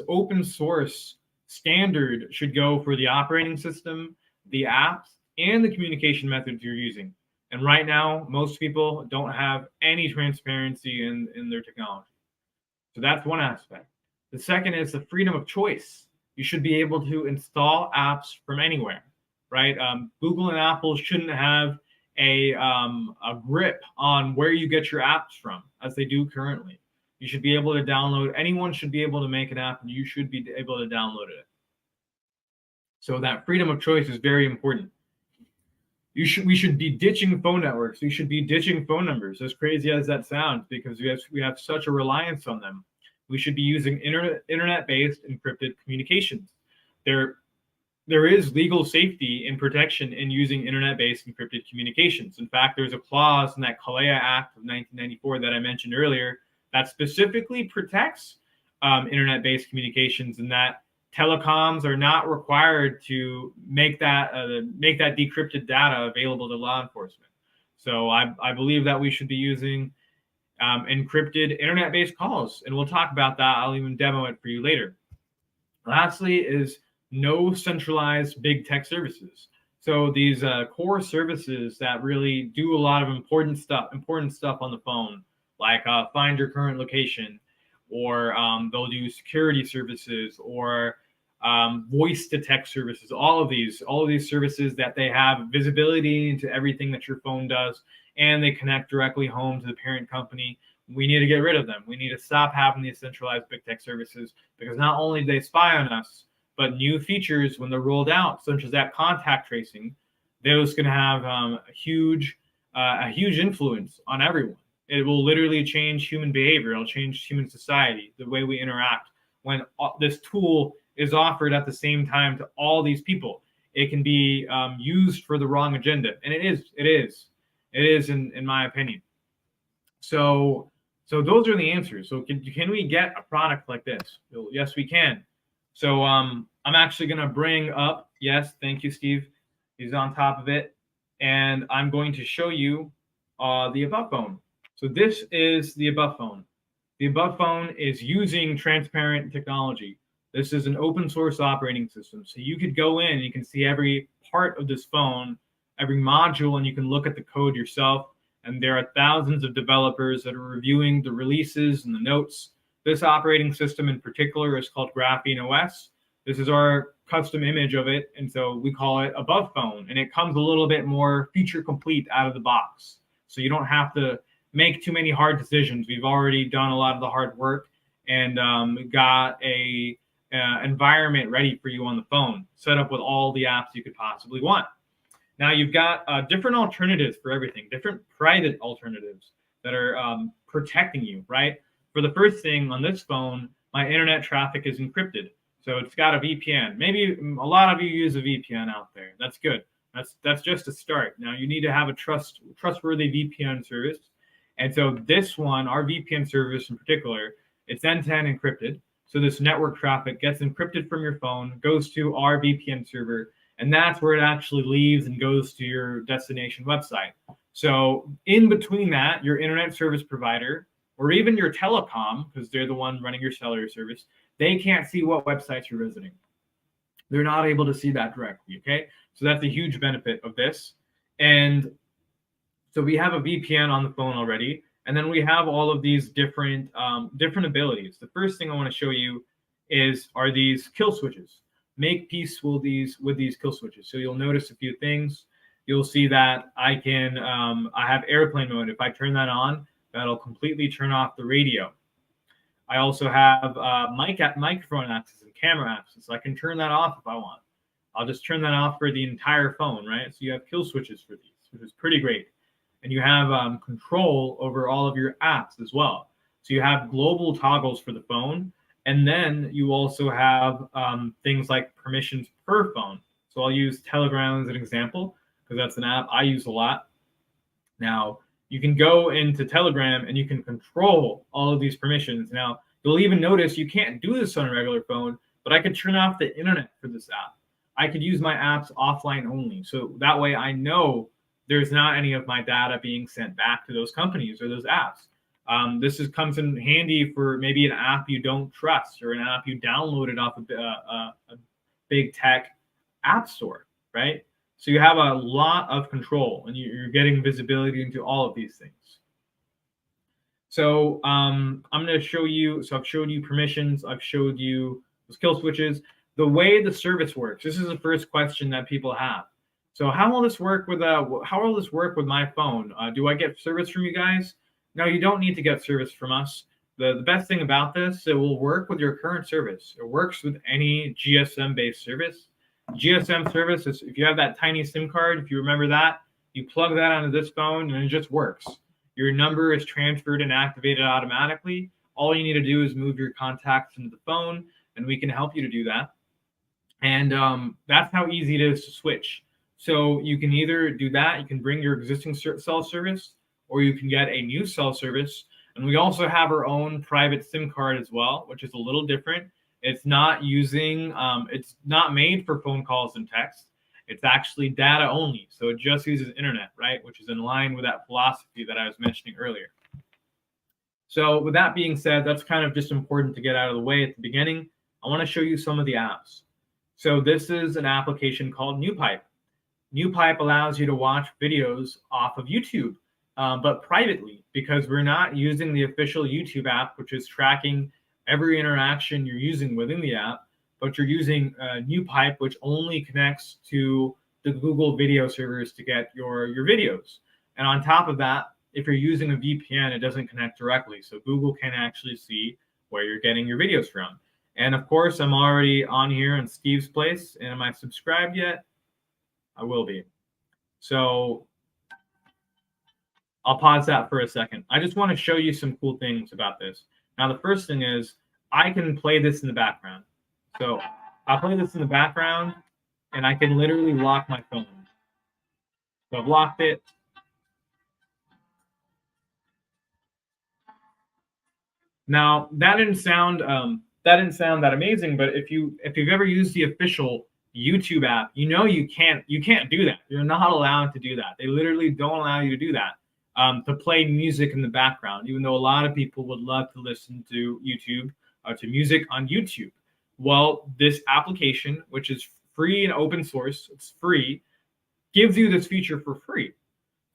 open source standard should go for the operating system, the apps, and the communication methods you're using. And right now, most people don't have any transparency in their technology. So that's one aspect. The second is the freedom of choice. You should be able to install apps from anywhere, right? Google and Apple shouldn't have a grip on where you get your apps from, as they do currently. You should be able to download. Anyone should be able to make an app, and you should be able to download it. So that freedom of choice is very important. We should be ditching phone networks. We should be ditching phone numbers, as crazy as that sounds, because we have such a reliance on them. We should be using internet-based encrypted communications. There is legal safety and protection in using internet-based encrypted communications. In fact, there's a clause in that CALEA Act of 1994 that I mentioned earlier that specifically protects internet-based communications, and that telecoms are not required to make that decrypted data available to law enforcement. So I believe that we should be using encrypted internet-based calls, and we'll talk about that. I'll even demo it for you later. Lastly is no centralized big tech services. So these core services that really do a lot of important stuff on the phone, like find your current location, or they'll do security services, or voice to text services, all of these services that they have visibility into everything that your phone does, and they connect directly home to the parent company. We need to get rid of them. We need to stop having these centralized big tech services, because not only do they spy on us, but new features, when they're rolled out, such as that contact tracing, those can have a huge influence on everyone. It will literally change human behavior. It'll change human society, the way we interact. When this tool is offered at the same time to all these people, it can be used for the wrong agenda, and it is in my opinion. So those are the answers. So can we get a product like this? Yes, we can. So I'm actually going to bring up, yes, thank you, Steve. He's on top of it. And I'm going to show you the above phone. So this is the above phone. The above phone is using transparent technology. This is an open source operating system. So you could go in and you can see every part of this phone, every module, and you can look at the code yourself. And there are thousands of developers that are reviewing the releases and the notes. This operating system in particular is called Graphene OS. This is our custom image of it, and so we call it above phone. And it comes a little bit more feature complete out of the box. So you don't have to make too many hard decisions. We've already done a lot of the hard work and got a environment ready for you on the phone, set up with all the apps you could possibly want. Now you've got different alternatives for everything, different private alternatives that are protecting you, right? For the first thing, on this phone, my internet traffic is encrypted. So it's got a VPN. Maybe a lot of you use a VPN out there. That's good. That's just a start. Now you need to have a trustworthy VPN service. And so this one, our VPN service in particular, it's end-to-end encrypted. So this network traffic gets encrypted from your phone, goes to our VPN server, and that's where it actually leaves and goes to your destination website. So in between that, your internet service provider, or even your telecom, because they're the one running your cellular service, they can't see what websites you're visiting. They're not able to see that directly, okay? So that's a huge benefit of this. And so we have a VPN on the phone already, and then we have all of these different abilities. The first thing I want to show you are these kill switches. Make peace with these kill switches. So you'll notice a few things. You'll see that I have airplane mode. If I turn that on, that'll completely turn off the radio. I also have microphone access and camera access. So I can turn that off if I want. I'll just turn that off for the entire phone, right? So you have kill switches for these, which is pretty great. And you have control over all of your apps as well. So you have global toggles for the phone. And then you also have things like permissions per phone. So I'll use Telegram as an example, because that's an app I use a lot. Now, you can go into Telegram and you can control all of these permissions. Now, you'll even notice you can't do this on a regular phone, but I could turn off the internet for this app. I could use my apps offline only. So that way I know there's not any of my data being sent back to those companies or those apps. This comes in handy for maybe an app you don't trust or an app you downloaded off a big tech app store, right? So you have a lot of control and you're getting visibility into all of these things. So I'm going to show you. So I've showed you permissions. I've showed you those kill switches. The way the service works. This is the first question that people have. So how will this work with my phone? Do I get service from you guys? No, you don't need to get service from us. The best thing about this, it will work with your current service. It works with any GSM-based service. GSM service is, if you have that tiny SIM card, if you remember that, you plug that onto this phone and it just works. Your number is transferred and activated automatically. All you need to do is move your contacts into the phone, and we can help you to do that. And that's how easy it is to switch. So you can either do that, you can bring your existing cell service, or you can get a new cell service. And we also have our own private SIM card as well, which is a little different. It's not it's not made for phone calls and text. It's actually data only. So it just uses internet, right? Which is in line with that philosophy that I was mentioning earlier. So with that being said, that's kind of just important to get out of the way at the beginning. I want to show you some of the apps. So this is an application called NewPipe. NewPipe allows you to watch videos off of YouTube, but privately, because we're not using the official YouTube app, which is tracking every interaction you're using within the app. but you're using NewPipe, which only connects to the Google video servers to get your videos. And on top of that, if you're using a VPN, it doesn't connect directly. So Google can actually see where you're getting your videos from. And of course, I'm already on here in Steve's place. And am I subscribed yet? I will be. So I'll pause that for a second. I just want to show you some cool things about this. Now, the first thing is I can play this in the background. So I'll play this in the background, and I can literally lock my phone. So I've locked it. Now, that didn't sound that amazing, but if you've ever used the official YouTube app, you know you can't do that. You're not allowed to do that. They literally don't allow you to do that. To play music in the background, even though a lot of people would love to listen to YouTube or to music on YouTube. Well, this application, which is free and open source, it's free, gives you this feature for free.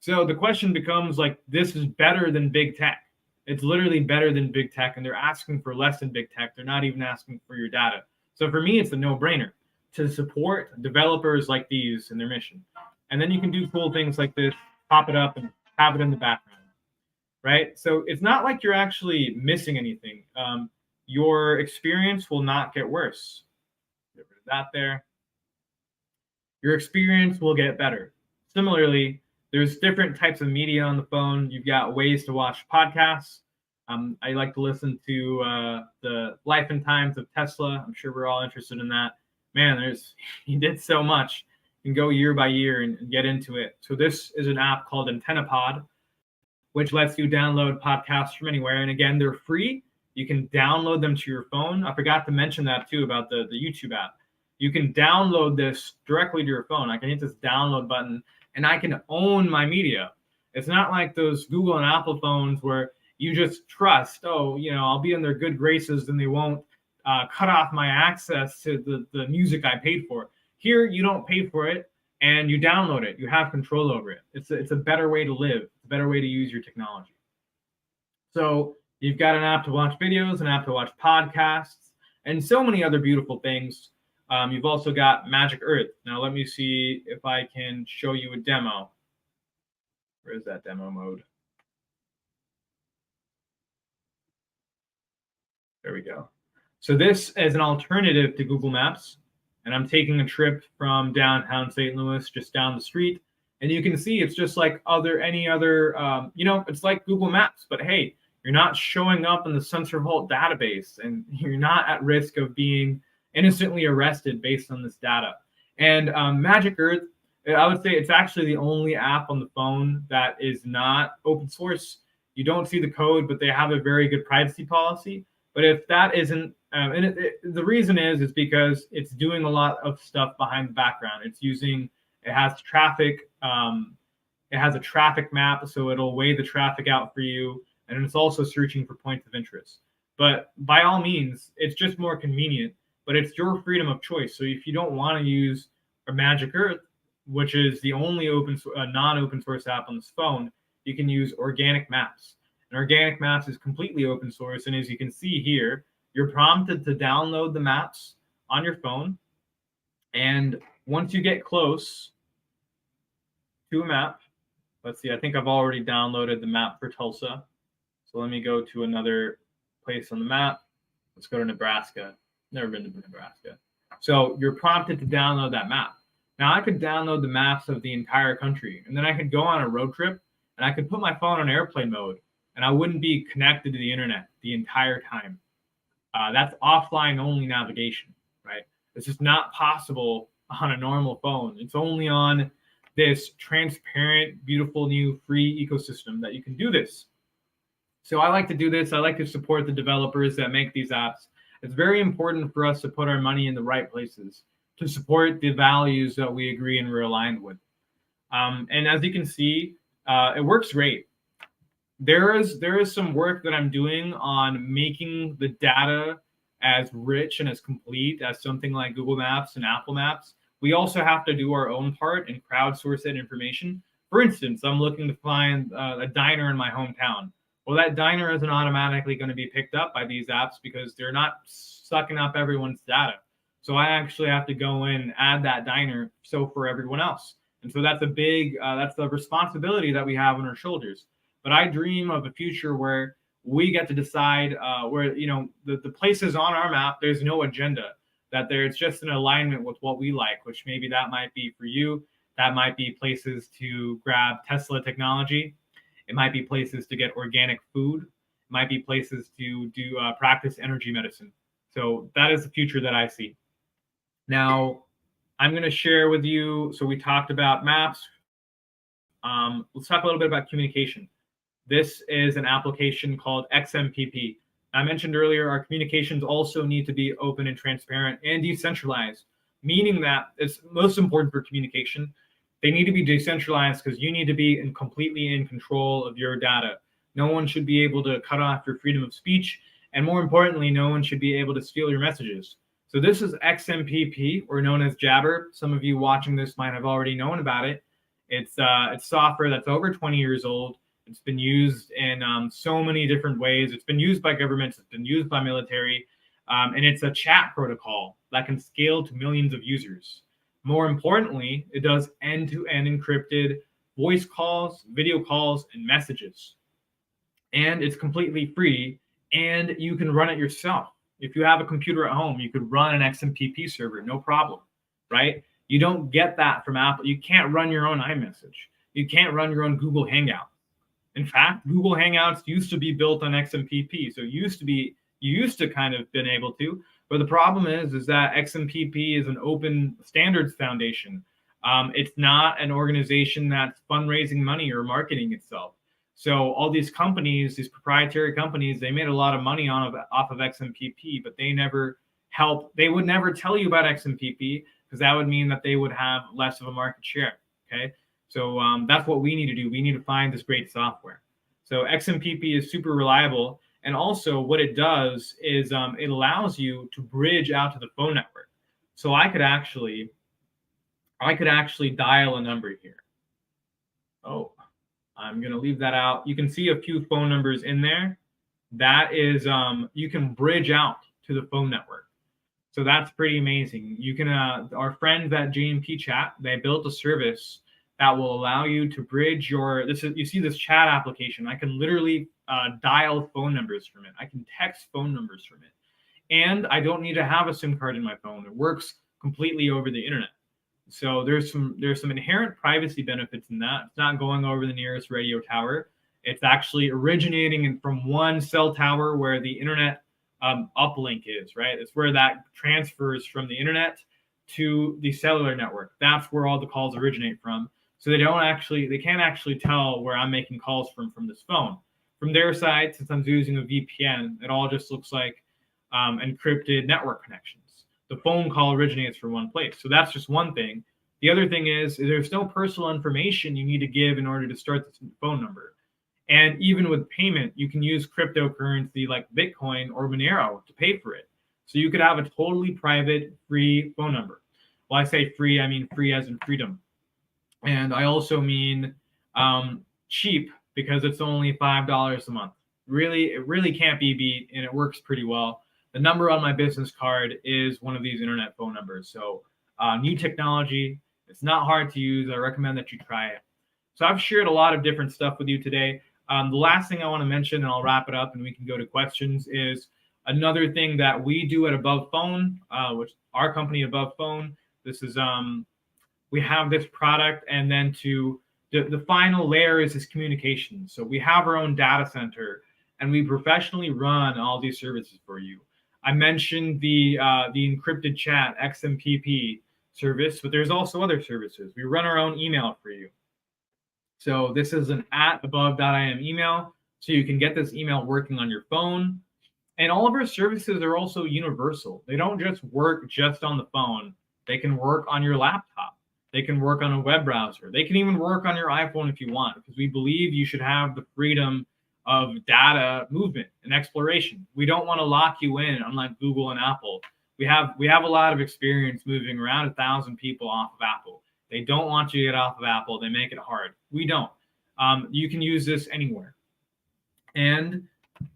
So the question becomes like, this is better than big tech. It's literally better than big tech, and they're asking for less than big tech. They're not even asking for your data. So for me, it's a no-brainer to support developers like these in their mission. And then you can do cool things like this, pop it up and have it in the background, right? So it's not like you're actually missing anything. Your experience will not get worse. Get rid of that there. Your experience will get better. Similarly, there's different types of media on the phone. You've got ways to watch podcasts. I like to listen to the Life and Times of Tesla. I'm sure we're all interested in that. Man, he did so much. You can go year by year and get into it. So this is an app called Antennapod, which lets you download podcasts from anywhere. And again, they're free. You can download them to your phone. I forgot to mention that too about the YouTube app. You can download this directly to your phone. I can hit this download button and I can own my media. It's not like those Google and Apple phones where you just trust, I'll be in their good graces and they won't cut off my access to the music I paid for. Here, you don't pay for it and you download it. You have control over it. It's a better way to live. It's a better way to use your technology. So you've got an app to watch videos, an app to watch podcasts, and so many other beautiful things. You've also got Magic Earth. Now let me see if I can show you a demo. Where is that demo mode? There we go. So this is an alternative to Google Maps. And I'm taking a trip from downtown St. Louis, just down the street. And you can see it's just like any other, it's like Google Maps. But hey, you're not showing up in the Sensor Vault database. And you're not at risk of being innocently arrested based on this data. And Magic Earth, I would say it's actually the only app on the phone that is not open source. You don't see the code, but they have a very good privacy policy. But if that isn't, the reason is because it's doing a lot of stuff behind the background. It has traffic, it has a traffic map, so it'll weigh the traffic out for you. And it's also searching for points of interest. But by all means, it's just more convenient, but it's your freedom of choice. So if you don't want to use a Magic Earth, which is the only non-open source app on this phone, you can use Organic Maps. And Organic Maps is completely open source. And as you can see here, you're prompted to download the maps on your phone. And once you get close to a map, let's see, I think I've already downloaded the map for Tulsa. So let me go to another place on the map. Let's go to Nebraska. Never been to Nebraska. So you're prompted to download that map. Now I could download the maps of the entire country, and then I could go on a road trip and I could put my phone on airplane mode and I wouldn't be connected to the internet the entire time. That's offline only navigation, right? It's just not possible on a normal phone. It's only on this transparent, beautiful, new free ecosystem that you can do this. So I like to do this. I like to support the developers that make these apps. It's very important for us to put our money in the right places to support the values that we agree and we're aligned with. And as you can see, it works great. There is some work that I'm doing on making the data as rich and as complete as something like Google Maps and Apple Maps. We also have to do our own part and crowdsource that information. For instance, I'm looking to find a diner in my hometown. Well, that diner isn't automatically going to be picked up by these apps because they're not sucking up everyone's data. So I actually have to go in and add that diner so for everyone else. And so that's a big, that's the responsibility that we have on our shoulders. But I dream of a future where we get to decide where, the places on our map, there's no agenda, that there's just an alignment with what we like, which maybe that might be for you. That might be places to grab Tesla technology. It might be places to get organic food. It might be places to do practice energy medicine. So that is the future that I see. Now, I'm going to share with you. So we talked about maps. Let's talk a little bit about communication. This is an application called XMPP. I mentioned earlier, our communications also need to be open and transparent and decentralized, meaning that it's most important for communication. They need to be decentralized because you need to be completely in control of your data. No one should be able to cut off your freedom of speech. And more importantly, no one should be able to steal your messages. So this is XMPP, or known as Jabber. Some of you watching this might have already known about it. It's software that's over 20 years old. It's been used in so many different ways. It's been used by governments. It's been used by military. And it's a chat protocol that can scale to millions of users. More importantly, it does end-to-end encrypted voice calls, video calls, and messages. And it's completely free, and you can run it yourself. If you have a computer at home, you could run an XMPP server, no problem, right? You don't get that from Apple. You can't run your own iMessage. You can't run your own Google Hangout. In fact, Google Hangouts used to be built on XMPP. So you used to kind of been able to, but the problem is that XMPP is an open standards foundation. It's not an organization that's fundraising money or marketing itself. So all these companies, these proprietary companies, they made a lot of money off of XMPP, but they never help. They would never tell you about XMPP because that would mean that they would have less of a market share. Okay. So that's what we need to do. We need to find this great software. So XMPP is super reliable. And also what it does is it allows you to bridge out to the phone network. So I could actually dial a number here. Oh, I'm going to leave that out. You can see a few phone numbers in there. That is, you can bridge out to the phone network. So that's pretty amazing. You can, our friends at JMP Chat, they built a service that will allow you to bridge you see this chat application. I can literally dial phone numbers from it. I can text phone numbers from it. And I don't need to have a SIM card in my phone. It works completely over the internet. So there's some inherent privacy benefits in that. It's not going over the nearest radio tower. It's actually originating from one cell tower where the internet uplink is, right? It's where that transfers from the internet to the cellular network. That's where all the calls originate from. So they can't actually tell where I'm making calls from this phone. From their side, since I'm using a VPN, it all just looks like encrypted network connections. The phone call originates from one place. So that's just one thing. The other thing is there's no personal information you need to give in order to start this phone number. And even with payment, you can use cryptocurrency like Bitcoin or Monero to pay for it. So you could have a totally private, free phone number. Well, I say free, I mean free as in freedom. And I also mean cheap because it's only $5 a month. It really can't be beat, and it works pretty well. The number on my business card is one of these internet phone numbers. So new technology, it's not hard to use. I recommend that you try it. So I've shared a lot of different stuff with you today. The last thing I want to mention, and I'll wrap it up and we can go to questions, is another thing that we do at Above Phone, which our company Above Phone, this is we have this product, and then the final layer is this communication. So we have our own data center, and we professionally run all these services for you. I mentioned the encrypted chat XMPP service, but there's also other services. We run our own email for you. So this is an @above.im email, so you can get this email working on your phone. And all of our services are also universal. They don't just work just on the phone. They can work on your laptop. They can work on a web browser. They can even work on your iPhone if you want, because we believe you should have the freedom of data movement and exploration. We don't want to lock you in, unlike Google and Apple. We have a lot of experience moving around 1,000 people off of Apple. They don't want you to get off of Apple. They make it hard. We don't. You can use this anywhere. And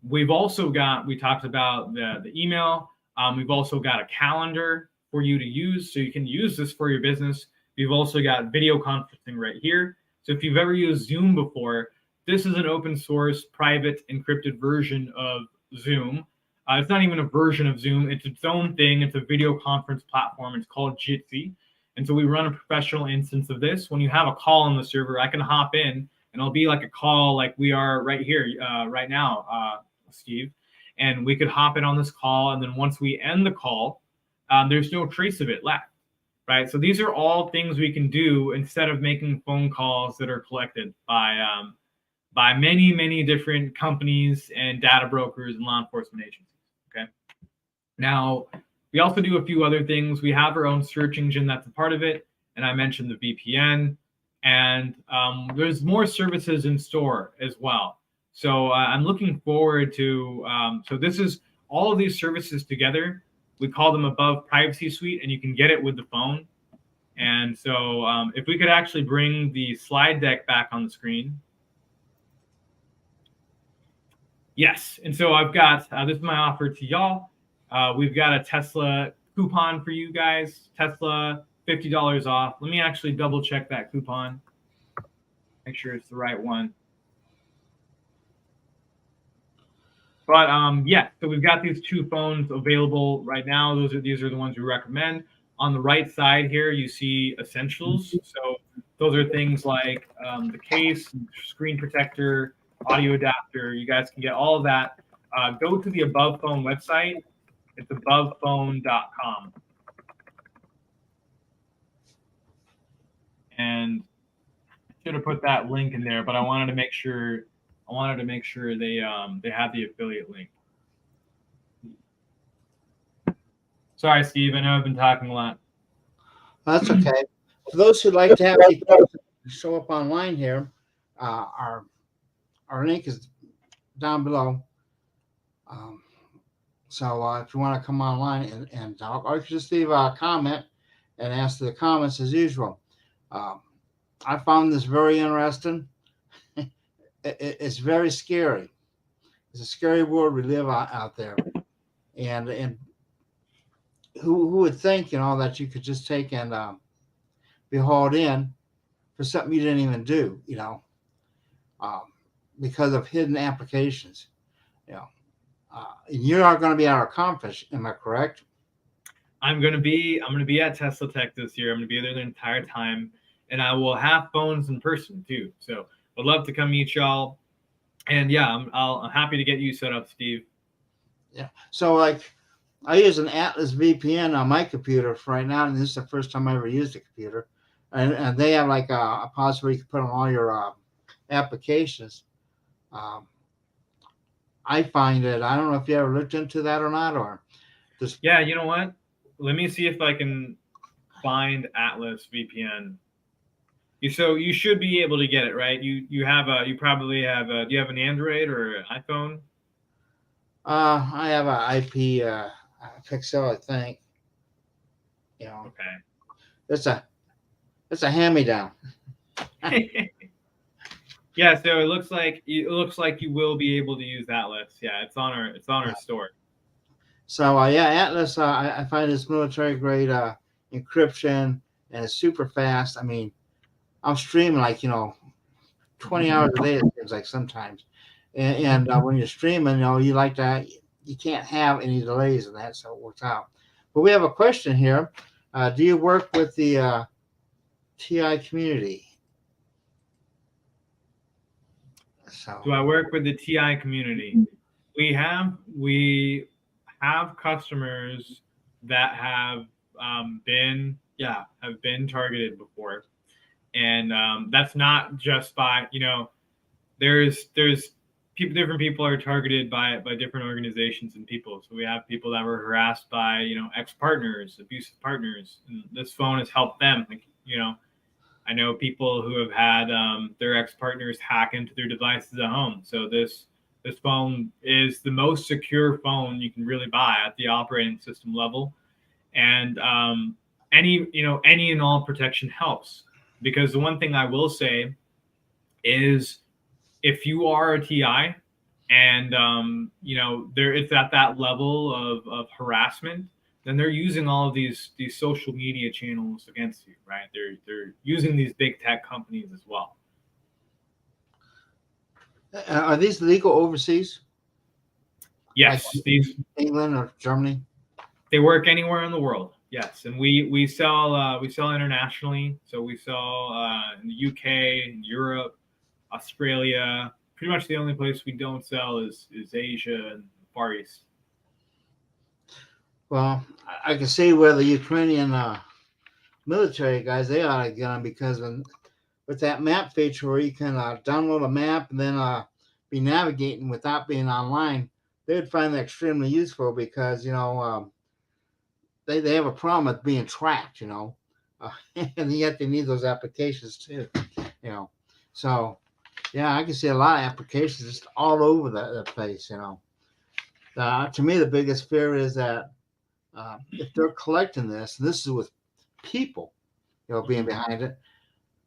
we've also got, we talked about the email. We've also got a calendar for you to use, so you can use this for your business. We've also got video conferencing right here. So if you've ever used Zoom before, this is an open source, private, encrypted version of Zoom. It's not even a version of Zoom. It's its own thing. It's a video conference platform. It's called Jitsi. And so we run a professional instance of this. When you have a call on the server, I can hop in and it'll be like a call like we are right here, right now, Steve. And we could hop in on this call. And then once we end the call, there's no trace of it left, right? So these are all things we can do instead of making phone calls that are collected by many, many different companies and data brokers and law enforcement agencies. Okay. Now, we also do a few other things. We have our own search engine that's a part of it. And I mentioned the VPN. And there's more services in store as well. So I'm looking forward to, so this is all of these services together. We call them Above Privacy Suite, and you can get it with the phone. And so if we could actually bring the slide deck back on the screen. Yes, and so I've got, this is my offer to y'all. We've got a Tesla coupon for you guys. Tesla, $50 off. Let me actually double check that coupon. Make sure it's the right one. But yeah, so we've got these two phones available right now. These are the ones we recommend. On the right side here, you see essentials. So those are things like the case, screen protector, audio adapter. You guys can get all of that. Go to the Above Phone website. It's abovephone.com. And I should have put that link in there, but I wanted to make sure they have the affiliate link. Sorry, Steve. I know I've been talking a lot. That's okay. For those who'd like to have these show up online here, our link is down below. So if you want to come online and talk, or if you just leave a comment and ask the comments as usual. I found this very interesting. It's very scary. It's a scary world we live out there. And who would think, that you could just take and be hauled in for something you didn't even do, because of hidden applications, and you are going to be at our conference, am I correct? I'm going to be at Tesla Tech this year. I'm going to be there the entire time, and I will have phones in person too. So I'd love to come meet y'all. And yeah, I'm happy to get you set up, Steve. Yeah. So like, I use an Atlas VPN on my computer for right now, and this is the first time I ever used a computer. And they have like a pause where you can put on all your applications. I find it. I don't know if you ever looked into that or not, or just. Yeah, you know what? Let me see if I can find Atlas VPN. So you should be able to get it, right? You probably have do you have an Android or an iPhone? I have an IP Pixel, I think. Okay. It's a hand-me-down. Yeah, so it looks like you will be able to use Atlas. Yeah, it's on our store. So yeah, Atlas. I find this military grade encryption, and it's super fast. I mean, I'm streaming like 20 hours a day. It seems like sometimes, and when you're streaming, you like that. You can't have any delays in that, so it works out. But we have a question here. Do you work with the TI community? So. Do I work with the TI community? We have customers that have been targeted before, and that's not just by there's different people are targeted by different organizations and people. So we have people that were harassed by ex-partners, abusive partners, and this phone has helped them. I know people who have had their ex-partners hack into their devices at home. So this phone is the most secure phone you can really buy at the operating system level. And any and all protection helps, because the one thing I will say is, if you are a TI and it's at that level of harassment, then they're using all of these social media channels against you, right? They're using these big tech companies as well. Are these legal overseas? Yes, Like these England or Germany? they work anywhere in the world. Yes, and we sell internationally. So we sell in the UK, in Europe, Australia. Pretty much the only place we don't sell is Asia and Far East. Well, I can see where the Ukrainian military guys, they ought to get them, because with that map feature where you can download a map and then be navigating without being online, they would find that extremely useful, because they have a problem with being tracked, and yet they need those applications too, So yeah, I can see a lot of applications just all over the place. To me, the biggest fear is that if they're collecting this, and this is with people, being behind it.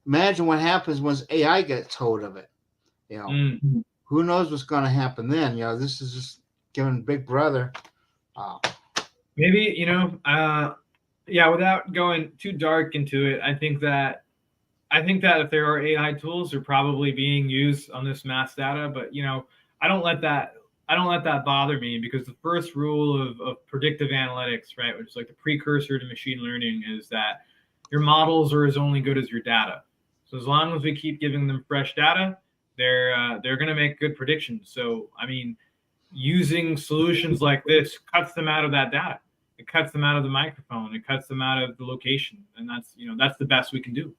Imagine what happens once AI gets hold of it. Who knows what's going to happen then? This is just giving Big Brother. Maybe yeah. Without going too dark into it, I think that if there are AI tools, they're probably being used on this mass data. But I don't let that bother me, because the first rule of predictive analytics, right, which is like the precursor to machine learning, is that your models are as only good as your data. So as long as we keep giving them fresh data, they're going to make good predictions. So I mean, using solutions like this cuts them out of that data. It cuts them out of the microphone. It cuts them out of the location, and that's the best we can do.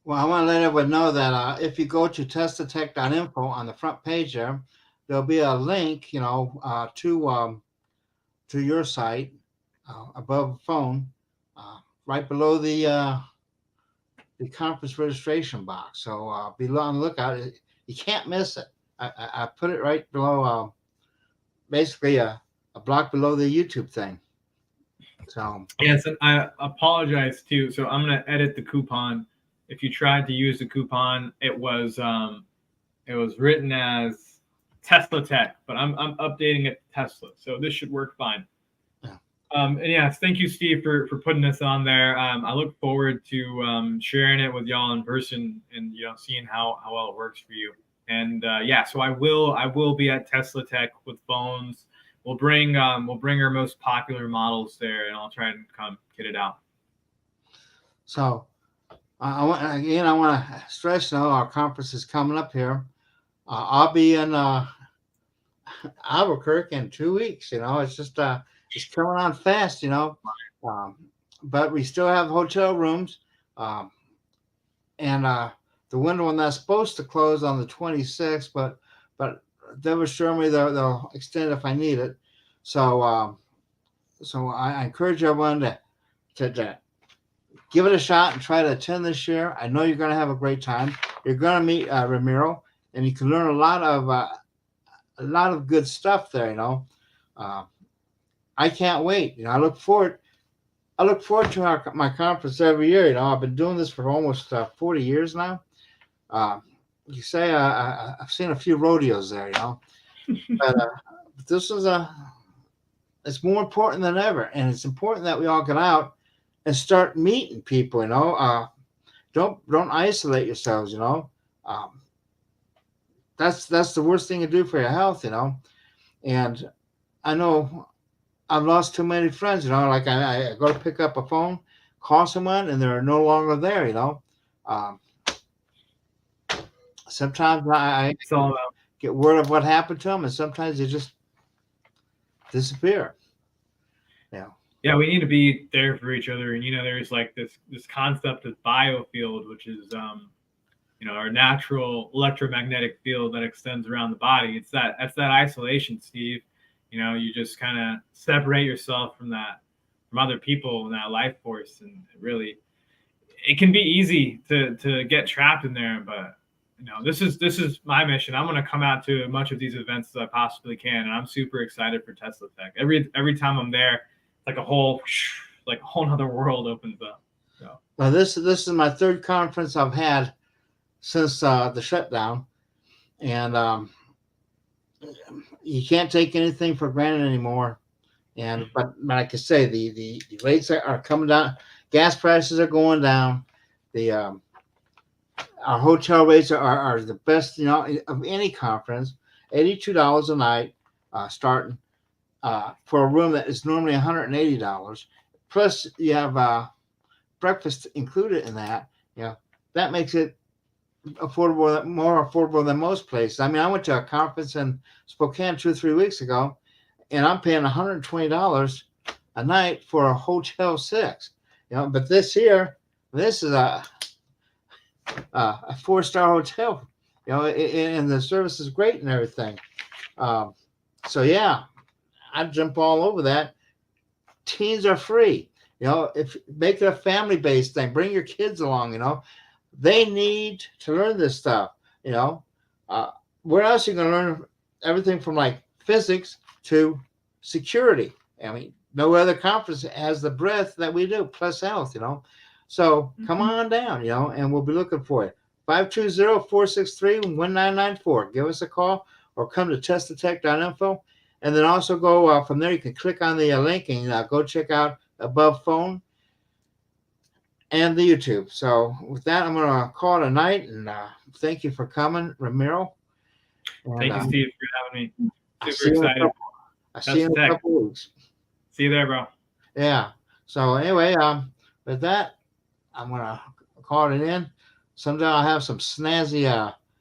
Well, I want to let everyone know that if you go to testatech.info on the front page there'll be a link, to your site above the phone, right below the conference registration box. So be on the lookout. You can't miss it. I put it right below, basically a block below the YouTube thing. So yes, and I apologize too. So I'm going to edit the coupon. If you tried to use the coupon, it was written as Tesla Tech, but I'm updating it to Tesla, so this should work fine. Yeah. And yes, thank you, Steve, for putting this on there. I look forward to sharing it with y'all in person, and seeing how well it works for you. And yeah, so I will be at Tesla Tech with phones. We'll bring our most popular models there, and I'll try and come get it out. So I want to stress now our conference is coming up here. I'll be in Albuquerque in 2 weeks. It's just it's coming on fast. But we still have hotel rooms, and the window on that's supposed to close on the 26th, but they were showing me they'll extend if I need it. So I encourage everyone to give it a shot and try to attend this year. I know you're going to have a great time. You're going to meet Ramiro, and you can learn a lot of good stuff there. I can't wait. I look forward to my conference every year. I've been doing this for almost 40 years now. You say I've seen a few rodeos there, but this is it's more important than ever, and it's important that we all get out and start meeting people. Don't isolate yourselves. That's the worst thing to do for your health. And I know I've lost too many friends. Like I go to pick up a phone, call someone, and they're no longer there. Sometimes I get word of what happened to them, and sometimes they just disappear. Yeah, we need to be there for each other. And there's like this concept of biofield, which is our natural electromagnetic field that extends around the body. That's that isolation, Steve. You just kind of separate yourself from other people and that life force, and it can be easy to get trapped in there. But this is my mission. I'm going to come out to as much of these events as I possibly can, and I'm super excited for Tesla Tech. Every time I'm there, like a whole nother world opens up. So. Well, this is my third conference I've had since the shutdown, and you can't take anything for granted anymore. And but like I say, the rates are coming down. Gas prices are going down. The Our hotel rates are the best, of any conference. $82 a night, starting for a room that is normally $180. Plus, you have breakfast included in that. That makes it affordable, more affordable than most places. I mean, I went to a conference in Spokane 2 or 3 weeks ago, and I'm paying $120 a night for a hotel six. But this is a 4-star hotel. And the service is great and everything. Um, so yeah, I jump all over that. Teens are free. If make it a family-based thing, bring your kids along. They need to learn this stuff. Uh, where else are you going to learn everything from like physics to security? I mean, no other conference has the breadth that we do, plus health. So come on down, and we'll be looking for you. 520-463-1994. Give us a call or come to testthetech.info. And then also go from there. You can click on the link and go check out Above Phone and the YouTube. So with that, I'm going to call it a night. And thank you for coming, Ramiro. And, Thank you, Steve, for having me. I Super excited. I see you in a couple weeks. See you there, bro. Yeah. So anyway, with that, I'm going to call it in. Someday I'll have some snazzy